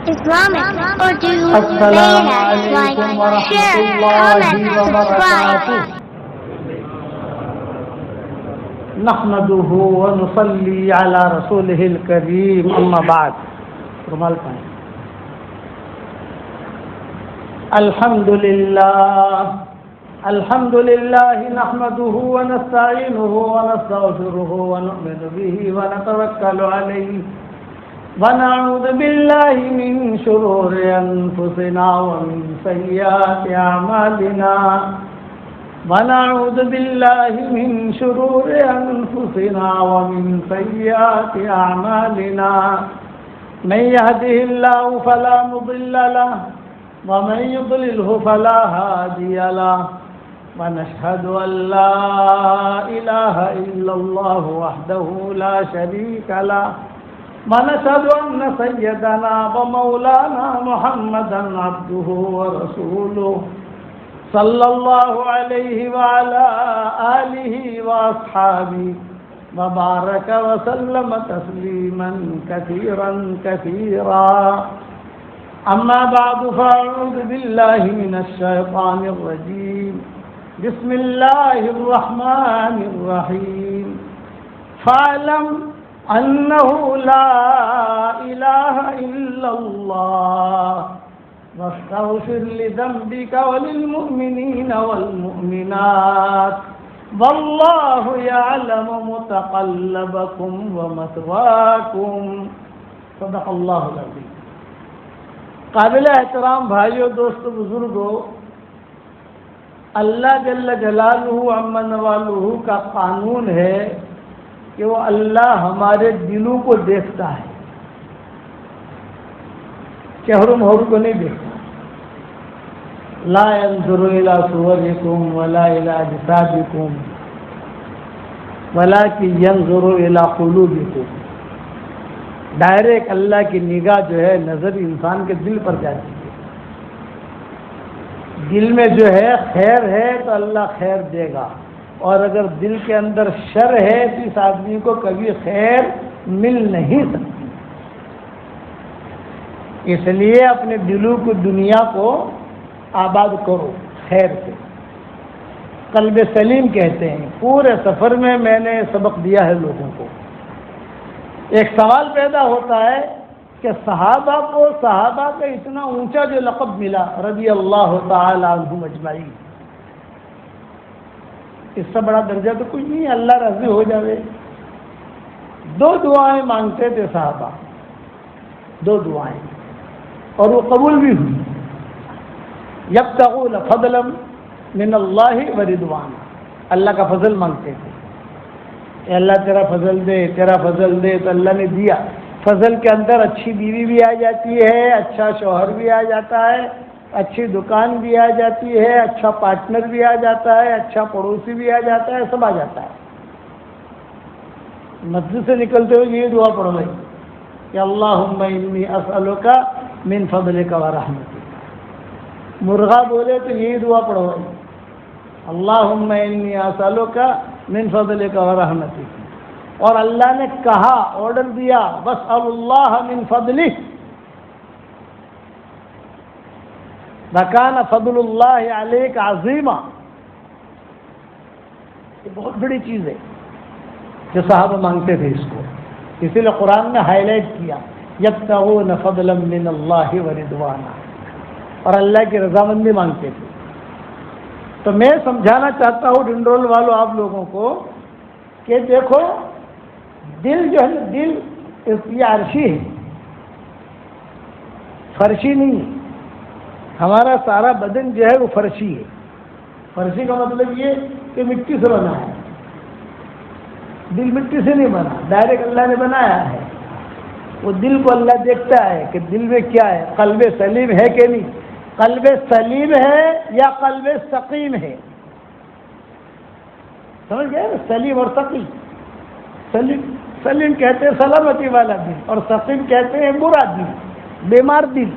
Islamic Urdu السلام Layers, علیکم like, ورحمۃ share, اللہ comment, وبرکاتہ. subscribe. نحمده ونصلي على رسوله الكريم اما بعد. رمال پائیں. الحمد لله نحمده ونستعينه ونستغفره ونؤمن به ونتوكل عليه ونعوذ بالله من شرور أنفسنا ومن سيئات أعمالنا ونعوذ بالله من شرور أنفسنا ومن سيئات أعمالنا من يهده الله فلا مضل له ومن يضلله فلا هادي له ونشهد أن لا إله إلا الله وحده لا شريك له ونشهد أن سيدنا ومولانا محمدا عبده ورسوله صلى الله عليه وعلى آله وأصحابه وبارك وسلم تسليما كثيرا كثيرا. أما بعد فأعوذ بالله من الشيطان الرجيم. بسم الله الرحمن الرحيم. فاعلم أنه لا إله إلا الله واستغفر لذنبك وللمؤمنين والمؤمنات والله يعلم متقلبكم ومثواكم. صدق الله العظيم. قابل احترام بھائیوں، دوستو، بزرگوں، اللہ جل جلالہ عم نوالہ کا قانون ہے کہ وہ اللہ ہمارے دلوں کو دیکھتا ہے، چہروں مہروں کو نہیں دیکھتا. لا ينظر الى صوركم ولا الى اجسادكم ولكن ينظر الى قلوبكم. ڈائریکٹ اللہ کی نگاہ جو ہے، نظر انسان کے دل پر جاتی ہے. دل میں جو ہے خیر ہے تو اللہ خیر دے گا، اور اگر دل کے اندر شر ہے تو اس آدمی کو کبھی خیر مل نہیں سکتی. اس لیے اپنے دلوں کو، دنیا کو آباد کرو خیر سے. قلب سلیم کہتے ہیں. پورے سفر میں نے سبق دیا ہے لوگوں کو. ایک سوال پیدا ہوتا ہے کہ صحابہ کو صحابہ کا اتنا اونچا جو لقب ملا رضی اللہ تعالی عنہم اجمعین، اس سے بڑا درجہ تو کچھ نہیں. اللہ راضی ہو جاوے. 2 دعائیں مانگتے تھے صحابہ، 2 دعائیں، اور وہ قبول بھی ہوئی. یبتغون فضلا من اللہ ورضوانا. اللہ کا فضل مانگتے تھے، اے اللہ تیرا فضل دے، تیرا فضل دے. تو اللہ نے دیا. فضل کے اندر اچھی بیوی بھی آ جاتی ہے، اچھا شوہر بھی آ جاتا ہے، اچھی دکان بھی آ جاتی ہے، اچھا پارٹنر بھی آ جاتا ہے، اچھا پڑوسی بھی آ جاتا ہے، سب آ جاتا ہے. مسجد سے نکلتے ہوئے یہ دعا پڑھو بھائی کہ اللہم انی اسألک من فضلک ورحمتک. مرغا بولے تو یہی دعا پڑھو بھائی اللہم انی اسألک من فضلک ورحمتک. اور اللہ نے کہا، آرڈر دیا، واسأل اللہ من فضلہ وکان فضل اللہ علیک عظیما. یہ بہت بڑی چیز ہے جو صحابہ مانگتے تھے اس کو. اسی لیے قرآن نے ہائی لائٹ کیا یبتغون فضلا من اللہ ورضوانا، اور اللہ کی رضامندی مانگتے تھے. تو میں سمجھانا چاہتا ہوں ڈنڈول والوں آپ لوگوں کو کہ دیکھو دل جو ہے نا، دل یہ عرشی ہے، فرشی نہیں ہے. ہمارا سارا بدن جو ہے وہ فرشی ہے. فرشی کا مطلب یہ کہ مٹی سے بنا ہے. دل مٹی سے نہیں بنا، ڈائریکٹ اللہ نے بنایا ہے. وہ دل کو اللہ دیکھتا ہے کہ دل میں کیا ہے، قلب سلیم ہے کہ نہیں. قلب سلیم ہے یا قلب سقیم ہے، سمجھ گئے؟ سلیم اور سقیم. سلیم کہتے ہیں سلامتی والا دل، اور سقیم کہتے ہیں برا دل، بیمار دل.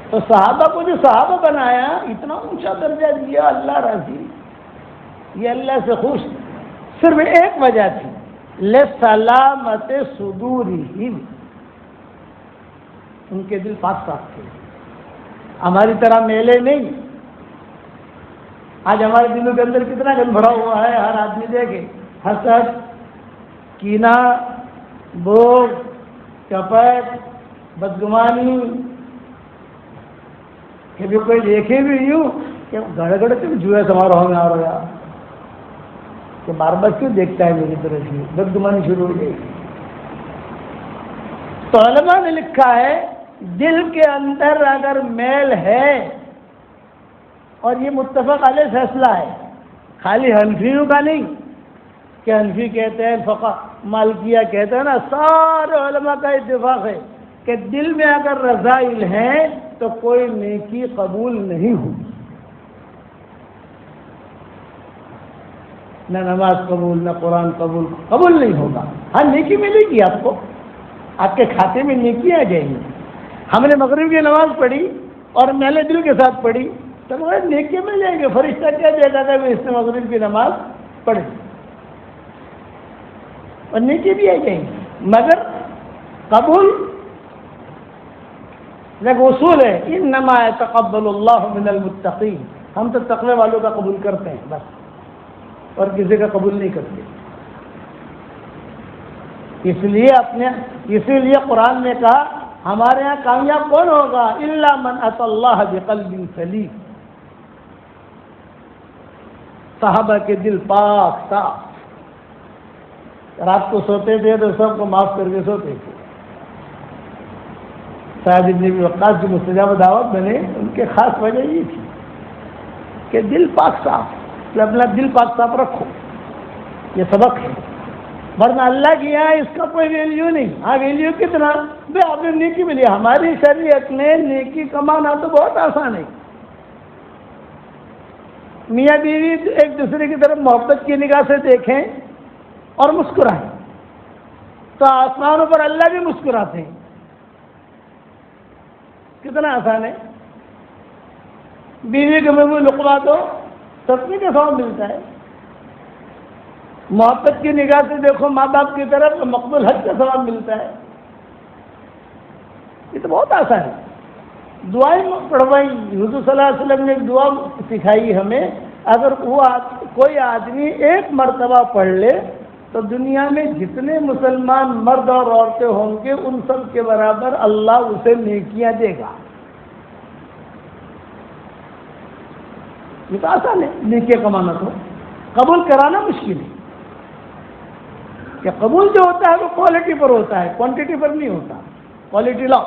تو صحابہ کو جو صحابہ بنایا، اتنا اونچا درجہ دیا، اللہ راضی، یہ اللہ سے خوش. صرف ایک وجہ تھی، لسلامت صدورہم، ان کے دل پاک صاف تھے، ہماری طرح میلے نہیں۔ آج ہمارے دلوں کے اندر کتنا گند بھرا ہوا ہے، ہر آدمی دیکھے، حسد، کینہ، بوگ، کپٹ، بدگمانی، کبھی کوئی دیکھے بھی یوں کہ گڑ سے جوئے سماروہ میں آ رہا کہ بار بار کیوں دیکھتا ہے میری طرف سے، بدگمانی شروع ہو گئی۔ تو علماء نے لکھا ہے دل کے اندر اگر میل ہے، اور یہ متفق علیہ فیصلہ ہے، خالی حنفیوں کا نہیں کہ حنفی کہتے ہیں فقہ، مالکیہ کہتے ہیں نا، سارے علماء کا اتفاق ہے کہ دل میں اگر رذائل ہیں تو کوئی نیکی قبول نہیں ہوگی، نہ نماز قبول، نہ قرآن قبول نہیں ہوگا۔ ہاں نیکی ملے گی آپ کو، آپ کے کھاتے میں نیکی آ جائیں گی۔ ہم نے مغرب کی نماز پڑھی اور میلے دل کے ساتھ پڑھی تو نیکی مل جائیں گے، فرشتہ کیا دیکھا تھا کہ اس نے مغرب کی نماز پڑھی، اور نیکی بھی آ جائیں گی، مگر قبول ایک اصول ہے، انما يتقبل اللہ من المتقین، ہم تو تقوی والوں کا قبول کرتے ہیں بس، اور کسی کا قبول نہیں کرتے۔ اسی لیے قرآن نے کہا ہمارے ہاں کامیاب کون ہوگا؟ الا من اتى اللہ بقلب سلیم، صحابہ کے دل پاک صاف، رات کو سوتے تھے تو سب کو معاف کر کے سوتے تھے۔ سعد بن ابی وقاص جو مستجاب دعوت بنے، ان کے خاص وجہ یہ تھی کہ دل پاک صاف، کہ اپنا دل پاک صاف رکھو، یہ سبق ہے، ورنہ اللہ کی یہاں اس کا کوئی ویلیو نہیں۔ ہاں ویلیو کتنا بھائی آپ نے نیکی ملی، ہماری شریعت میں نیکی کمانا تو بہت آسان ہے۔ میاں بیوی ایک دوسرے کی طرف محبت کی نگاہ سے دیکھیں اور مسکرائیں تو آسمانوں پر اللہ بھی مسکراتے ہیں، کتنا آسان ہے۔ بیوی کے منہ میں لقمہ دو، تسبیح کا ثواب ملتا ہے۔ محبت کی نگاہ سے دیکھو ماں باپ کی طرف تو مقبول حج کا ثواب ملتا ہے۔ یہ تو بہت آسان ہے۔ دعائیں پڑھوائی، حضور صلی اللہ علیہ وسلم نے ایک دعا سکھائی ہمیں، اگر وہ کوئی آدمی ایک مرتبہ پڑھ لے تو دنیا میں جتنے مسلمان مرد اور عورتیں ہوں گے ان سب کے برابر اللہ اسے نیکیاں دے گا۔ یہ تو آسان ہے، نیکیاں کمانا تو، قبول کرانا مشکل ہے۔ کہ قبول جو ہوتا ہے وہ کوالٹی پر ہوتا ہے، کوانٹٹی پر نہیں ہوتا، کوالٹی لا۔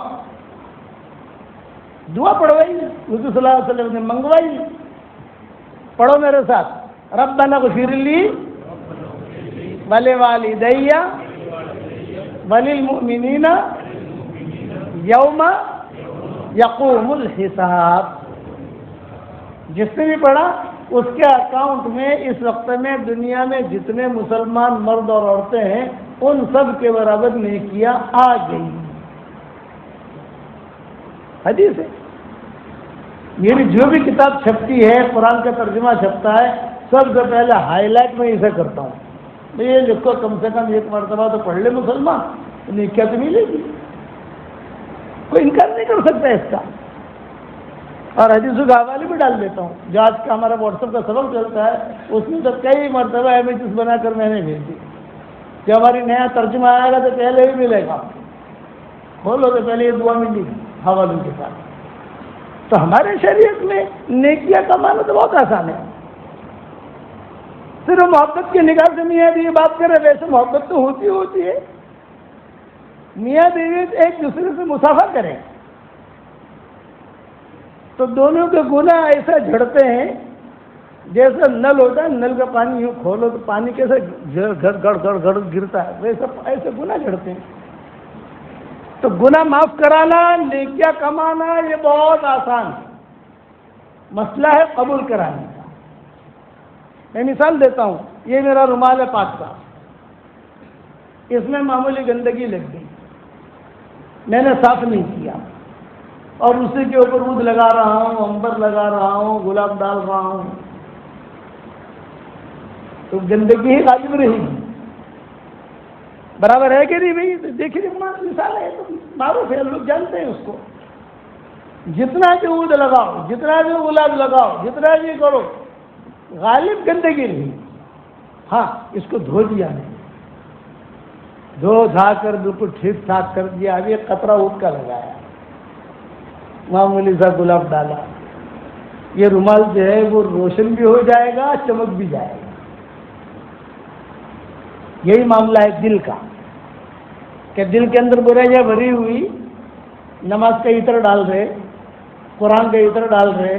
دعا پڑھوائی حضور صلی اللہ علیہ وسلم نے منگوائی، پڑھو میرے ساتھ، ربنا اغفر لی ولوالدی وللمؤمنین یوم یقوم الحساب۔ جس نے بھی پڑھا اس کے اکاؤنٹ میں اس وقت میں دنیا میں جتنے مسلمان مرد اور عورتیں ہیں ان سب کے برابر نیکیاں آ گئی۔ حدیث ہے۔ میری جو بھی کتاب چھپتی ہے، قرآن کا ترجمہ چھپتا ہے، سب سے پہلے ہائی لائٹ میں اسے کرتا ہوں، یہ لکھو کم سے کم ایک مرتبہ تو پڑھ لے مسلمان، نیکیاں تو ملے گی، کوئی انکار نہیں کر سکتا اس کا۔ اور حدیثوں کا حوالے بھی ڈال دیتا ہوں، جو آج کا ہمارا واٹس ایپ کا سبق چلتا ہے اس میں تو کئی مرتبہ امیجز بنا کر میں نے بھیج دی کہ ہماری نیا ترجمہ آئے گا تو پہلے ہی ملے گا، بولو تو پہلے یہ دعا ملے گی حوالوں کے ساتھ۔ تو ہمارے شریعت میں نیکیاں کمانا تو بہت آسان ہے، صرف محبت کی نگاہ سے میاں بیوی بات کرے، ویسے محبت تو ہوتی ہے، میاں بیوی ایک دوسرے سے مسافہ کریں تو دونوں کے گناہ ایسا جھڑتے ہیں جیسے نل ہوتا ہے، نل کا پانی یوں کھولو تو پانی کیسے گڑ گڑ گڑ گڑ گرتا ہے، ویسے ایسے گناہ جھڑتے ہیں۔ تو گناہ معاف کرانا، نیکیاں کمانا یہ بہت آسان ہے، مسئلہ ہے قبول کرانے کا۔ میں مثال دیتا ہوں، یہ میرا رومال ہے پاک کا، اس میں معمولی گندگی لگ گئی، میں نے صاف نہیں کیا اور اسی کے اوپر عود لگا رہا ہوں، عنبر لگا رہا ہوں، گلاب ڈال رہا ہوں، تو گندگی ہی غالب رہے گی۔ برابر ہے کہ نہیں بھائی؟ دیکھیے مثال ہے تو معروف ہے، لوگ جانتے ہیں اس کو. جتنا بھی عود لگاؤ، جتنا بھی گلاب لگاؤ، جتنا بھی کرو، غالب گندگی نہیں. ہاں اس کو دھو دیا نہیں، دھو دھا کر بالکل ٹھیک ٹھاک کر دیا. ابھی ایک قطرہ عود کا لگایا، معمولی سا گلاب ڈالا، یہ رومال جو ہے وہ روشن بھی ہو جائے گا، چمک بھی جائے گا. یہی معاملہ ہے دل کا، کہ دل کے اندر برائیاں بھری ہوئی، نماز کا عطر ڈال رہے، قرآن کا عطر ڈال رہے،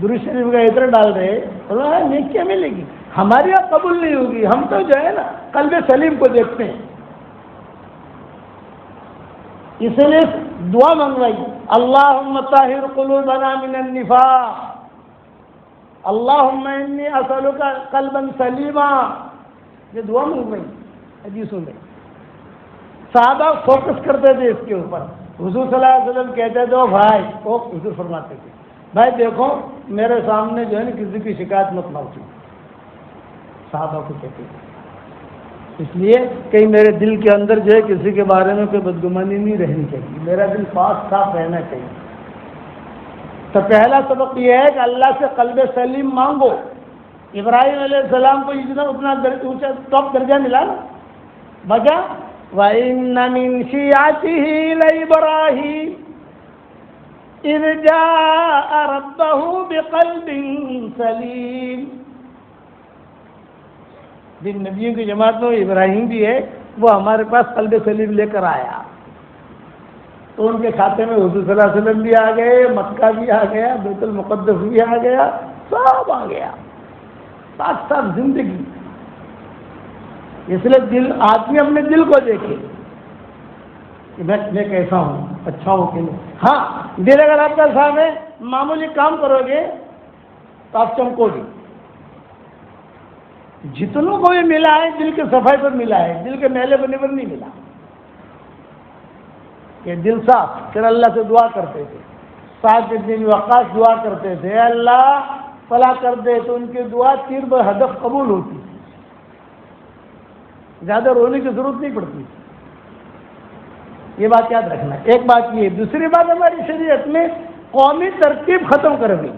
درود شریف کا عطر ڈال رہے، اللہ نیکیاں ملے گی. ہماری یہاں قبول نہیں ہوگی. ہم تو جو ہے نا قلب سلیم کو دیکھتے ہیں. اس لیے دعا منگوائی، اللہم طاہر قلوبنا من النفاق، اللہم انی اسألک قلبا سلیما. یہ دعا منگوائی حدیثوں میں. صحابہ فوکس کرتے تھے اس کے اوپر. حضور صلی اللہ علیہ وسلم کہتے تھے بھائی، وہ حضور فرماتے تھے بھائی دیکھو میرے سامنے جو ہے نا کسی کی شکایت مت لاؤ. صحابہ کو کہتے تھے. اس لیے کہیں میرے دل کے اندر جو ہے کسی کے بارے میں کوئی بدگمانی نہیں رہنی چاہیے، میرا دل پاک صاف رہنا چاہیے. تو پہلا سبق یہ ہے کہ اللہ سے قلب سلیم مانگو. ابراہیم علیہ السلام کو اتنا اونچا ٹاپ درجہ ملا نا، بجا وَإِنَّ مِن شِيعَتِهِ لَإِبْرَاهِيمَ إِذْ جَاءَ رَبَّهُ بِقَلْبٍ سَلِيمٍ. جن نبیوں کی جماعت میں ابراہیم بھی ہے، وہ ہمارے پاس قلب سلیم لے کر آیا. تو ان کے کھاتے میں حضور صلی اللہ علیہ وسلم بھی آ گئے، مکہ بھی آ گیا، بیت المقدس بھی آ گیا، سب آ گیا. پاک صاف زندگی. اس لیے دل، آدمی اپنے دل کو دیکھے کہ میں کیسا ہوں، اچھا ہوں کہ نہیں. ہاں دل اگر آپ کا صاف ہے، معمولی کام کرو گے تو آپ چمکو گے. جتنوں کو یہ ملا ہے دل کے صفائی پر ملا ہے، دل کے میلے بنے پر نہیں ملا. کہ دل صاف. پھر اللہ سے دعا کرتے تھے. سعد بن وقاص دعا کرتے تھے اللہ فلا کر دے، تو ان کی دعا تیر بہدف قبول ہوتی. زیادہ رونے کی ضرورت نہیں پڑتی. یہ بات یاد رکھنا. ایک بات یہ. دوسری بات ہماری شریعت میں قومی ترتیب ختم کر دی.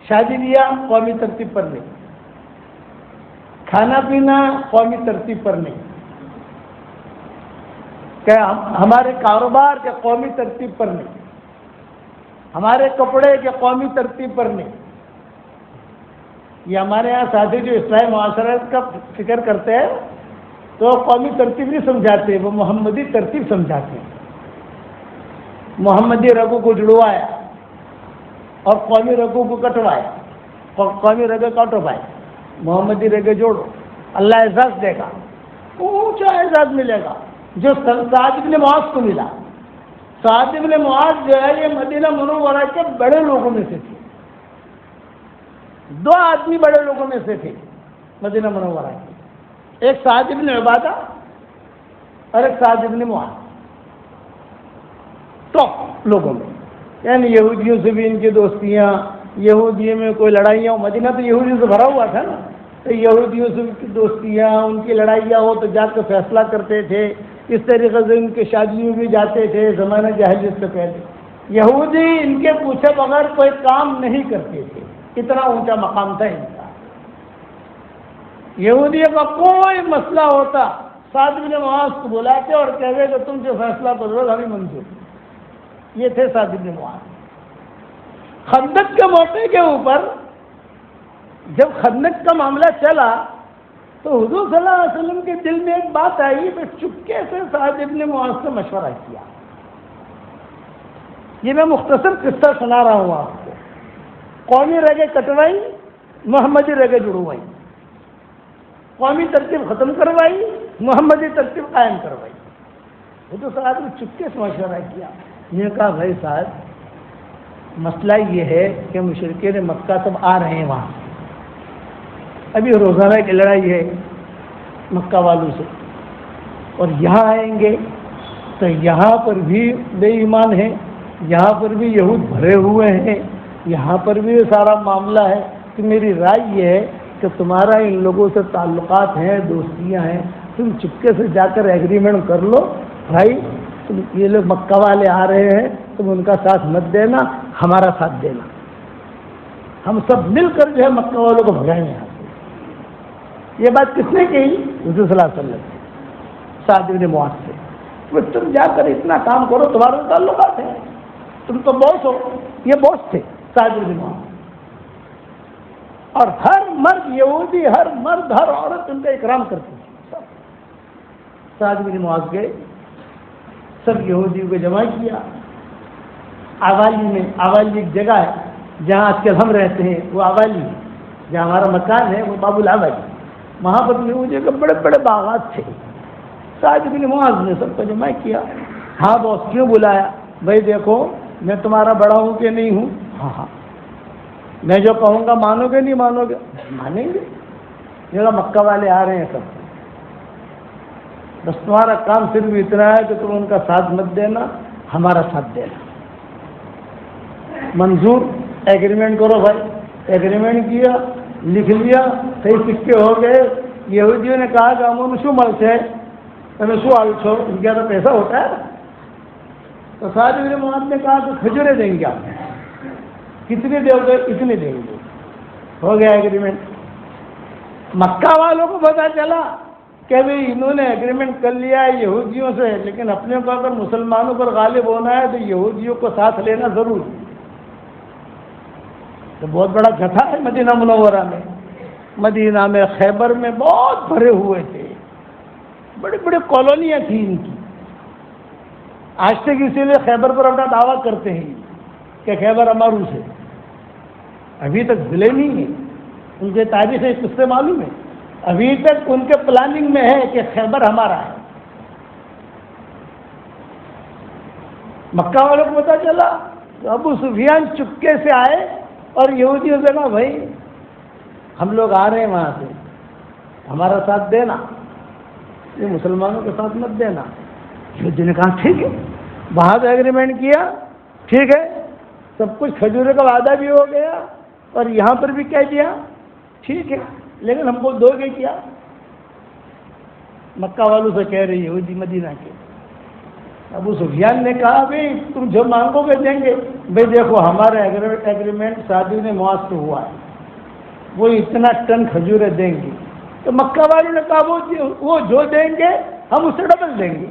شادی بیاہ قومی ترتیب پر نہیں، کھانا پینا قومی ترتیب پر نہیں، کہ ہمارے کاروبار کے قومی ترتیب پر نہیں، ہمارے کپڑے کے قومی ترتیب پر نہیں. یہ ہمارے یہاں ساتھی جو اسلامی معاشرت کا فکر کرتے ہیں تو قومی ترتیب نہیں سمجھاتے، وہ محمدی ترتیب سمجھاتے ہیں. محمدی رگوں کو جڑوایا اور قومی رگوں کو کٹوایا. قومی رگیں کٹوائے، محمدی رگیں جوڑو، اللہ اعزاز دے گا، اونچا اعزاز ملے گا جو سعد بن معاذ کو ملا. سعد بن معاذ جو ہے یہ مدینہ منورہ کے بڑے لوگوں میں سے تھے. 2 آدمی بڑے لوگوں میں سے تھے مدینہ منورہ کے، ایک سعد بن عبادہ اور ایک سعد بن معاذ. ٹاپ لوگوں میں، یعنی یہودیوں سے بھی ان کی دوستیاں، یہودیوں میں کوئی لڑائیاں. مدینہ تو یہودیوں سے بھرا ہوا تھا نا، تو یہودیوں سے کی دوستیاں، ان کی لڑائیاں ہو تو جا کے فیصلہ کرتے تھے. اس طریقے سے ان کے شادیوں بھی جاتے تھے زمانہ جاہلیت سے پہلے. یہودی ان کے پوچھے بغیر کوئی کام نہیں کرتے تھے، اتنا اونچا مقام تھا ان کا. یہودیوں کا کوئی مسئلہ ہوتا سعد بن معاذ کو بلاتے اور کہتے کہ تم جو فیصلہ کرو ہمیں منظور. یہ تھے سعد بن معاذ. خندق کے موقع کے اوپر جب خندق کا معاملہ چلا تو حضور صلی اللہ علیہ وسلم کے دل میں ایک بات آئی تو چپکے سے سعد بن معاذ سے مشورہ کیا. یہ میں مختصر قصہ سنا رہا ہوں آپ کو. قومی رگیں کٹوائی، محمدی رگیں جڑوائی، قومی ترتیب ختم کروائی، محمدی ترتیب قائم کروائی. حضور صلی اللہ علیہ وسلم نے چپکے سے مشورہ کیا. یہ کہا بھائی صاحب مسئلہ یہ ہے کہ مشرکین مکہ سب آ رہے ہیں وہاں، ابھی روزانہ کی لڑائی ہے مکہ والوں سے، اور یہاں آئیں گے تو یہاں پر بھی بے ایمان ہیں، یہاں پر بھی یہود بھرے ہوئے ہیں، یہاں پر بھی یہ سارا معاملہ ہے. کہ میری رائے یہ ہے کہ تمہارا ان لوگوں سے تعلقات ہیں، دوستیاں ہیں، تم چپکے سے جا کر ایگریمنٹ کر لو بھائی یہ لوگ مکہ والے آ رہے ہیں، تم ان کا ساتھ مت دینا، ہمارا ساتھ دینا، ہم سب مل کر جو ہے مکہ والوں کو بھگائیں یہاں سے۔ یہ بات کس نے کہی؟ حضور صلی اللہ علیہ وسلم سعد بن معاذ سے۔ وہ تم جا کر اتنا کام کرو، تمہارے تعلقات ہیں، تم تو باس ہو، یہ باس تھے سعد بن معاذ۔ اور ہر مرد یہودی، ہر مرد، ہر عورت ان کا اکرام کرتی تھی۔ سعد بن معاذ گئے، سب یہودیوں کو جمع کیا آوالی میں۔ آوالی ایک جگہ ہے جہاں آج کل ہم رہتے ہیں، وہ آوالی ہے، جہاں ہمارا مکان ہے وہ باب الاوالی، وہاں پر یہودیوں کے بڑے بڑے باغات تھے۔ سعد بن معاذ نے سب کو جمع کیا۔ ہاں باس کیوں بلایا؟ بھائی دیکھو میں تمہارا بڑا ہوں کہ نہیں ہوں؟ ہاں ہاں، میں جو کہوں گا مانو گے نہیں مانو گے؟ مانیں گے، میرا مکہ والے آ رہے ہیں سب، بس تمہارا کام صرف اتنا ہے کہ تم ان کا ساتھ مت دینا، ہمارا ساتھ دینا۔ منظور، ایگریمنٹ کرو بھائی۔ ایگریمنٹ کیا، لکھ لیا، صحیح سکے ہو گئے۔ یہودیوں نے کہا کہ ہم شو ملتے ہیں، تمہیں شو آل چھو، ان کے تو پیسہ ہوتا ہے۔ تو سعد بن معاذ نے کہا کہ کھجورے دیں گے آپ، کتنے دے گے؟ اتنے دیں گے۔ ہو گیا ایگریمنٹ۔ مکہ والوں کو پتا چلا کہ بھئی انہوں نے ایگریمنٹ کر لیا ہے یہودیوں سے، لیکن اپنے کو اگر مسلمانوں پر غالب ہونا ہے تو یہودیوں کو ساتھ لینا ضروری۔ تو بہت بڑا جتھا ہے مدینہ منورہ میں، مدینہ میں، خیبر میں بہت بھرے ہوئے تھے، بڑی بڑی کالونیاں تھیں ان کی۔ آج تک اسی لیے خیبر پر اپنا دعویٰ کرتے ہیں کہ خیبر ہماروں سے، ابھی تک ضلع نہیں ہے، ان کے تاریخ کس سے معلوم ہے؟ ابھی تک ان کے پلاننگ میں ہے کہ خیبر ہمارا ہے۔ مکہ والوں کو پتا چلا تو ابو سفیان چپکے سے آئے اور یہودیوں سے کہا بھائی ہم لوگ آ رہے ہیں وہاں سے، ہمارا ساتھ دینا، یہ مسلمانوں کے ساتھ مت دینا۔ یہودیوں نے کہا ٹھیک ہے، وہاں سے ایگریمنٹ کیا، ٹھیک ہے، سب کچھ کھجورے کا وعدہ بھی ہو گیا اور یہاں پر بھی کہہ دیا ٹھیک ہے، لیکن ہم کو دو گے کیا؟ مکہ والوں سے کہہ رہی یہودی مدینہ کے۔ ابو سفیان نے کہا بھائی تم جو مانگو گے دیں گے۔ بھائی دیکھو ہمارا ایگریمنٹ سعد بن معاذ سے ہوا ہے، وہ اتنا ٹن کھجورے دیں گے۔ تو مکہ والوں نے کہا وہ جو دیں گے ہم اس سے ڈبل دیں گے۔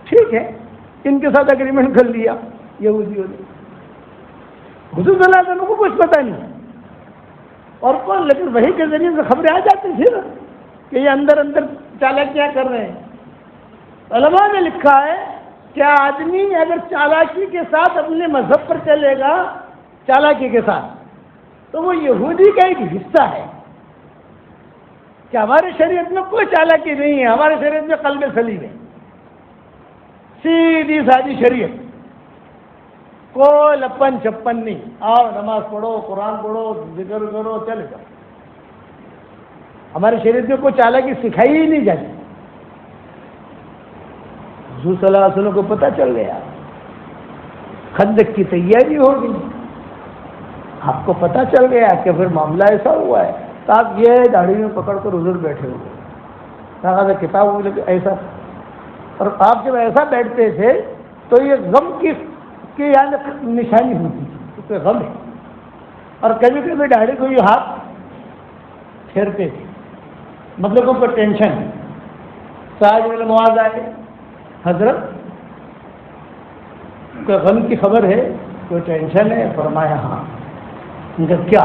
ٹھیک ہے، ان کے ساتھ ایگریمنٹ کر لیا یہودیوں نے۔ حضور صلی اللہ علیہ وسلم کو کچھ پتہ نہیں، اور کون، لیکن وحی کے ذریعے سے خبریں آ جاتی تھی نا کہ یہ اندر اندر چالاکیاں کر رہے ہیں۔ علماء نے لکھا ہے کہ آدمی اگر چالاکی کے ساتھ اپنے مذہب پر چلے گا، چالاکی کے ساتھ، تو وہ یہودی کا ایک حصہ ہے۔ کہ ہمارے شریعت میں کوئی چالاکی نہیں ہے، ہمارے شریعت میں قلب سلیم ہے، سیدھی سادی شریعت، کوئی لپن چھپن نہیں، آؤ نماز پڑھو، قرآن پڑھو، ذکر کرو، چلے جاؤ۔ ہماری شریعت میں کوئی چالاکی سکھائی ہی نہیں جاتی۔ حضور صلی اللہ علیہ وسلم کو پتہ چل گیا، خندق کی تیاری ہو گئی، آپ کو پتہ چل گیا کہ پھر معاملہ ایسا ہوا ہے۔ تو آپ یہ داڑھی میں پکڑ کر حضور بیٹھے ہوئے، کاغذ کتاب ایسا، اور آپ جب ایسا بیٹھتے تھے تو یہ غم کی یعنی نشانی ہوتی تھی کہ غم ہے، اور کبھی کبھی داڑھی کو یہ ہاتھ پھیرتے تھے، مطلب کوئی ٹینشن ہے۔ سعد بن معاذ آئے، حضرت کوئی غم کی خبر ہے، کوئی ٹینشن ہے؟ فرمایا ہاں۔ ان کا کیا؟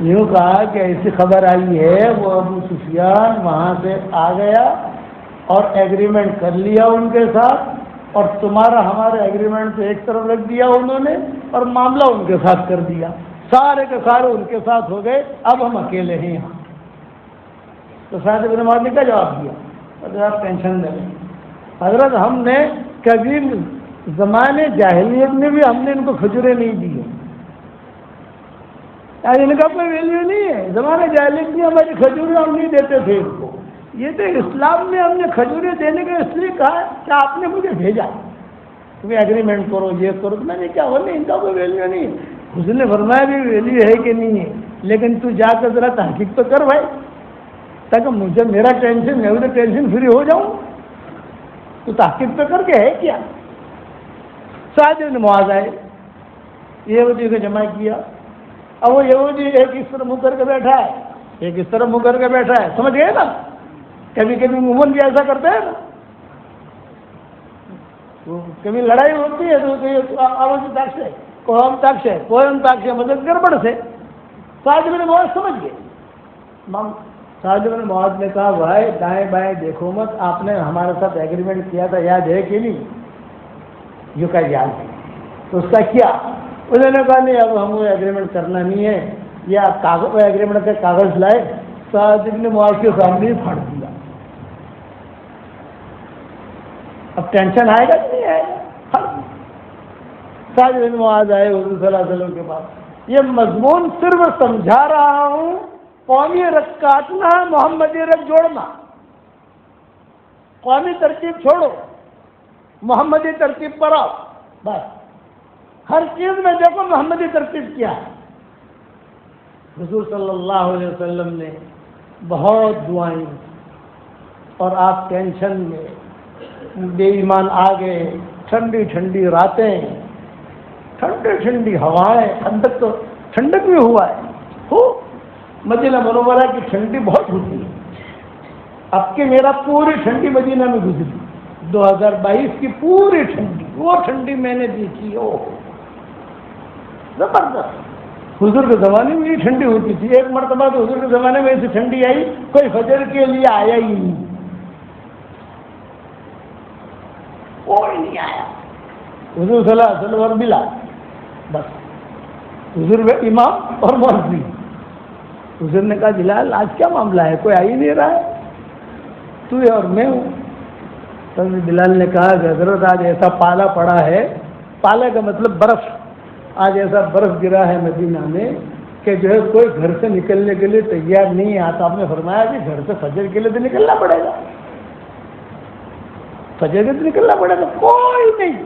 یوں کہا کہ ایسی خبر آئی ہے، وہ ابو سفیان وہاں سے آ گیا اور ایگریمنٹ کر لیا ان کے ساتھ، اور تمہارا ہمارا ایگریمنٹ سے ایک طرف رکھ دیا انہوں نے، اور معاملہ ان کے ساتھ کر دیا، سارے کے سارے ان کے ساتھ ہو گئے، اب ہم اکیلے ہیں یہاں۔ تو سعد بن معاذ نے کیا جواب دیا؟ حضرت ٹینشن نہ لیں، حضرت ہم نے کبھی زمانے جاہلیت میں بھی ہم نے ان کو کھجورے نہیں دیے، ان کا کوئی ویلیو نہیں ہے۔ زمانے جاہلیت میں ہماری کھجورے ہم نہیں دیتے تھے ان کو، یہ تو اسلام میں ہم نے کھجورے دینے کا اس لیے کہا کہ آپ نے مجھے بھیجا، تمہیں ایگریمنٹ کرو، یہ کرو، تو میں نے کیا، نہیں ان کا کوئی ویلیو نہیں ہے۔ حضور نے فرمایا بھی ویلیو ہے کہ نہیں ہے؟ لیکن تو جا کر ذرا تحقیق تو کر بھائی، تاکہ مجھے میرا ٹینشن، میں بھی ٹینشن فری ہو جاؤں. تو تحقیق تو کر کے ہے کیا. سعد بن معاذ آئے، یہودی کو جمع کیا. اب وہ یہودی ایک اس طرح منہ کر کے بیٹھا ہے، ایک اس طرح منہ کر کے بیٹھا ہے، سمجھ گئے نا. کبھی کبھی عموماً بھی ایسا کرتے ہیں نا، کبھی لڑائی ہوتی ہے تو آواز تک سے قوم تک سے قوم تک سے مدد گڑبڑ سے. سعد بن معاذ سمجھ گئے. سعد بن معاذ نے کہا بھائی دائیں بائیں دیکھو مت، آپ نے ہمارے ساتھ ایگریمنٹ کیا تھا، یاد ہے کہ نہیں؟ یوں کا یاد ہے. تو اس کا کیا؟ انہوں نے کہا نہیں اب ہمیں ایگریمنٹ کرنا نہیں ہے، یا کاغذ ایگریمنٹ کا کاغذ لائے. سعد بن معاذ کے سامنے ہی پھاڑ دیا. اب ٹینشن آئے گا کہ نہیں آئے گا؟ سعد بن معاذ آئے حضور صلی اللہ علیہ وسلم کے پاس. یہ مضمون صرف سمجھا رہا ہوں، قومی رگ کاٹنا، محمدی رگ جوڑنا. قومی ترکیب چھوڑو، محمدی ترکیب پر آؤ. بس ہر چیز میں دیکھو محمدی ترکیب کیا ہے. حضور صلی اللہ علیہ وسلم نے بہت دعائیں، اور آپ ٹینشن میں، بے ایمان آ گئے. ٹھنڈی ٹھنڈی راتیں، ٹھنڈی ٹھنڈی ہوائیں. ٹھنڈک تو ٹھنڈک بھی ہوا ہے. مدینہ منورہ کی ٹھنڈی بہت ہوتی ہے. اب کہ میرا پوری ٹھنڈی مدینہ میں گزری، 2022 کی پوری ٹھنڈی، وہ ٹھنڈی میں نے دیکھی. او زبردست. حضور کے زمانے میں یہ ٹھنڈی ہوتی تھی. ایک مرتبہ تو حضور کے زمانے میں ایسی ٹھنڈی آئی کوئی فجر کے لیے آیا ہی نہیں، کوئی نہیں آیا. حضور صلی اللہ علیہ وسلم اور بلال، بس حضور میں امام اور مؤذن. حضور نے کہا بلال آج کیا معاملہ ہے، کوئی آ ہی نہیں رہا ہے، تو اور میں ہوں. تو بلال نے کہا کہ حضرت آج ایسا پالا پڑا ہے، پالا کا مطلب برف، آج ایسا برف گرا ہے مدینہ میں کہ جو ہے کوئی گھر سے نکلنے کے لیے تیار نہیں ہے. تو آپ نے فرمایا کہ گھر سے فجر کے لیے تو نکلنا پڑے گا، فجر کے لیے نکلنا پڑے گا. کوئی نہیں،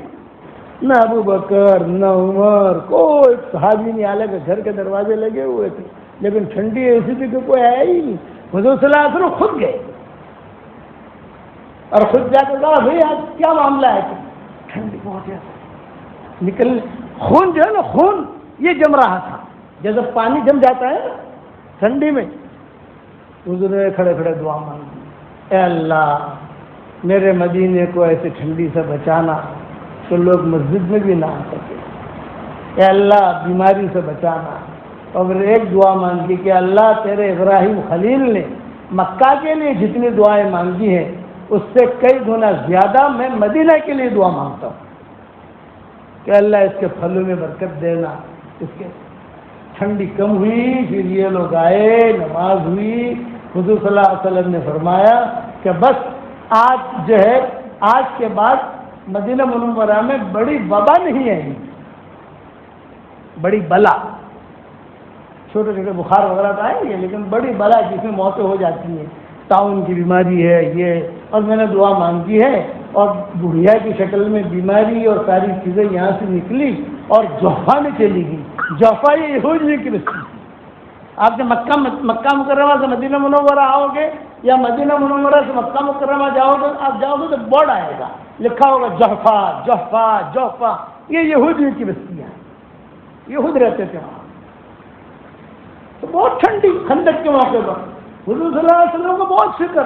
نہ ابو بکر نہ عمر، کوئی صحابی نہیں. حالانکہ گھر کے دروازے لگے ہوئے تھے، لیکن ٹھنڈی ایسی تھی کہ کوئی آیا ہی نہیں. حضور صلی اللہ علیہ وسلم خود گئے اور خود جا کے کہا بھائی آج کیا معاملہ ہے. ٹھنڈی بہت ہے، نکل خون جو ہے نا، خون یہ جم رہا تھا جیسے پانی جم جاتا ہے ٹھنڈی میں. حضور نے کھڑے کھڑے دعا مانگی، اے اللہ میرے مدینے کو ایسے ٹھنڈی سے بچانا تو لوگ مسجد میں بھی نہ آ سکے. اے اللہ بیماری سے بچانا. اور ایک دعا مانگی کہ اللہ تیرے ابراہیم خلیل نے مکہ کے لیے جتنی دعائیں مانگی ہیں اس سے کئی گنا زیادہ میں مدینہ کے لیے دعا مانگتا ہوں کہ اللہ اس کے پھلوں میں برکت دینا. اس کے ٹھنڈی کم ہوئی، پھر یہ لوگ آئے، نماز ہوئی. حضور صلی اللہ علیہ وسلم نے فرمایا کہ بس آج جو ہے آج کے بعد مدینہ منورہ میں بڑی وبا نہیں آئی، بڑی بلا. چھوٹے چھوٹے بخار وغیرہ تو آئیں گے، لیکن بڑی بلا جس میں موتیں ہو جاتی ہیں، تعاون کی بیماری ہے یہ. اور میں نے دعا مانگی ہے اور بڑھیا کی شکل میں بیماری اور ساری چیزیں یہاں سے نکلی اور جوفا میں چلی گئی. جوفا یہ یہودی کی بستی. آپ جب مکہ مکرمہ سے مدینہ منورہ آؤ گے یا مدینہ منورہ سے مکہ مکرمہ جاؤ گے، آپ جاؤ گے تو بورڈ آئے گا، لکھا ہوگا جوفا جوفا جوفا. یہ یہودیوں کی بستیاں ہیں، یہود رہتے تھے وہاں. تو بہت ٹھنڈی خندق کے موقع پر حضور صلی اللہ علیہ وسلم کو بہت فکر.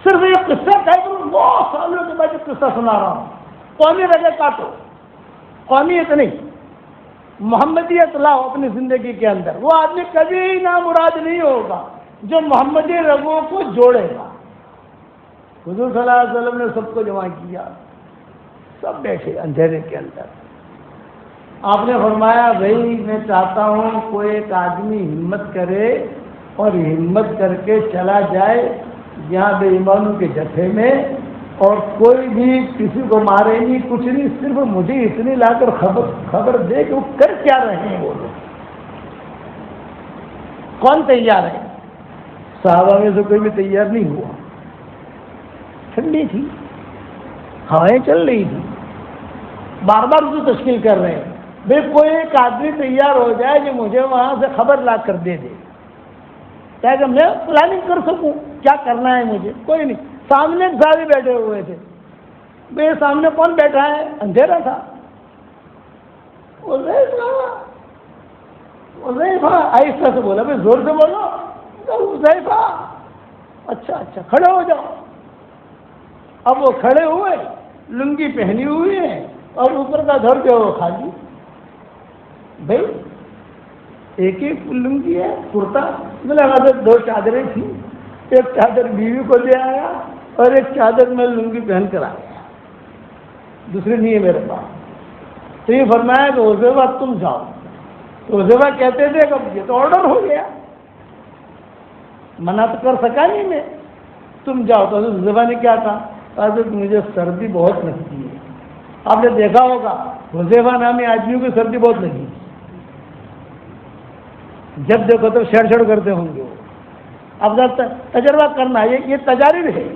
صرف یہ قصہ کہہ کر بہت سالوں کے بعد قصہ سنا رہا ہوں. قومی رگے کاٹو، قومیت نہیں، محمدیت لاؤ اپنی زندگی کے اندر. وہ آدمی کبھی نامراد نہیں ہوگا جو محمدی رگوں کو جوڑے گا. حضور صلی اللہ علیہ وسلم نے سب کو جمع کیا، سب بیٹھے اندھیرے کے اندر. آپ نے فرمایا بھائی میں چاہتا ہوں کوئی ایک آدمی ہمت کرے اور ہمت کر کے چلا جائے یہاں بے ایمانوں کے جتھے میں، اور کوئی بھی کسی کو مارے نہیں، کچھ نہیں، صرف مجھے اتنی لا کر خبر دے کہ وہ کر کیا رہے ہیں وہ لوگ. کون تیار ہے؟ صحابہ میں سے کوئی بھی تیار نہیں ہوا. ٹھنڈی تھی، ہوائیں چل رہی تھی، بار بار اسے تشکیل کر رہے ہیں. بھائی کوئی ایک آدمی تیار ہو جائے کہ مجھے وہاں سے خبر لا کر دے دے تاکہ میں پلاننگ کر سکوں کیا کرنا ہے مجھے. کوئی نہیں. سامنے ایک صحابی بیٹھے ہوئے تھے. بھائی سامنے کون بیٹھا ہے؟ اندھیرا تھا. حذیفہ آہستہ سے بولا. بھائی زور سے بولو. حذیفہ. اچھا کھڑے ہو جاؤ. اب وہ کھڑے ہوئے, لنگی پہنی ہوئی ہے اور اوپر کا دھڑ جو وہ خالی. بھائی ایک ایک لنگی ہے, کرتا. مجھے لگا دو چادریں تھیں, ایک چادر بیوی کو دے آیا اور ایک چادر میں لنگی پہن کر آیا, دوسری نہیں ہے میرے پاس. تو یہ فرمایا کہ حذیفہ تم جاؤ. تو حذیفہ کہتے تھے کہ یہ تو آرڈر ہو گیا, منع تو کر سکا نہیں میں, تم جاؤ. تو حذیفہ نے کیا کہا؟ حضرت مجھے سردی بہت لگتی ہے. آپ نے دیکھا ہوگا حذیفہ نامی آدمیوں کی سردی بہت لگی, جب دیکھو تو چھڑ کرتے ہوں گے وہ. اب تجربہ کرنا, یہ تجارب ہے.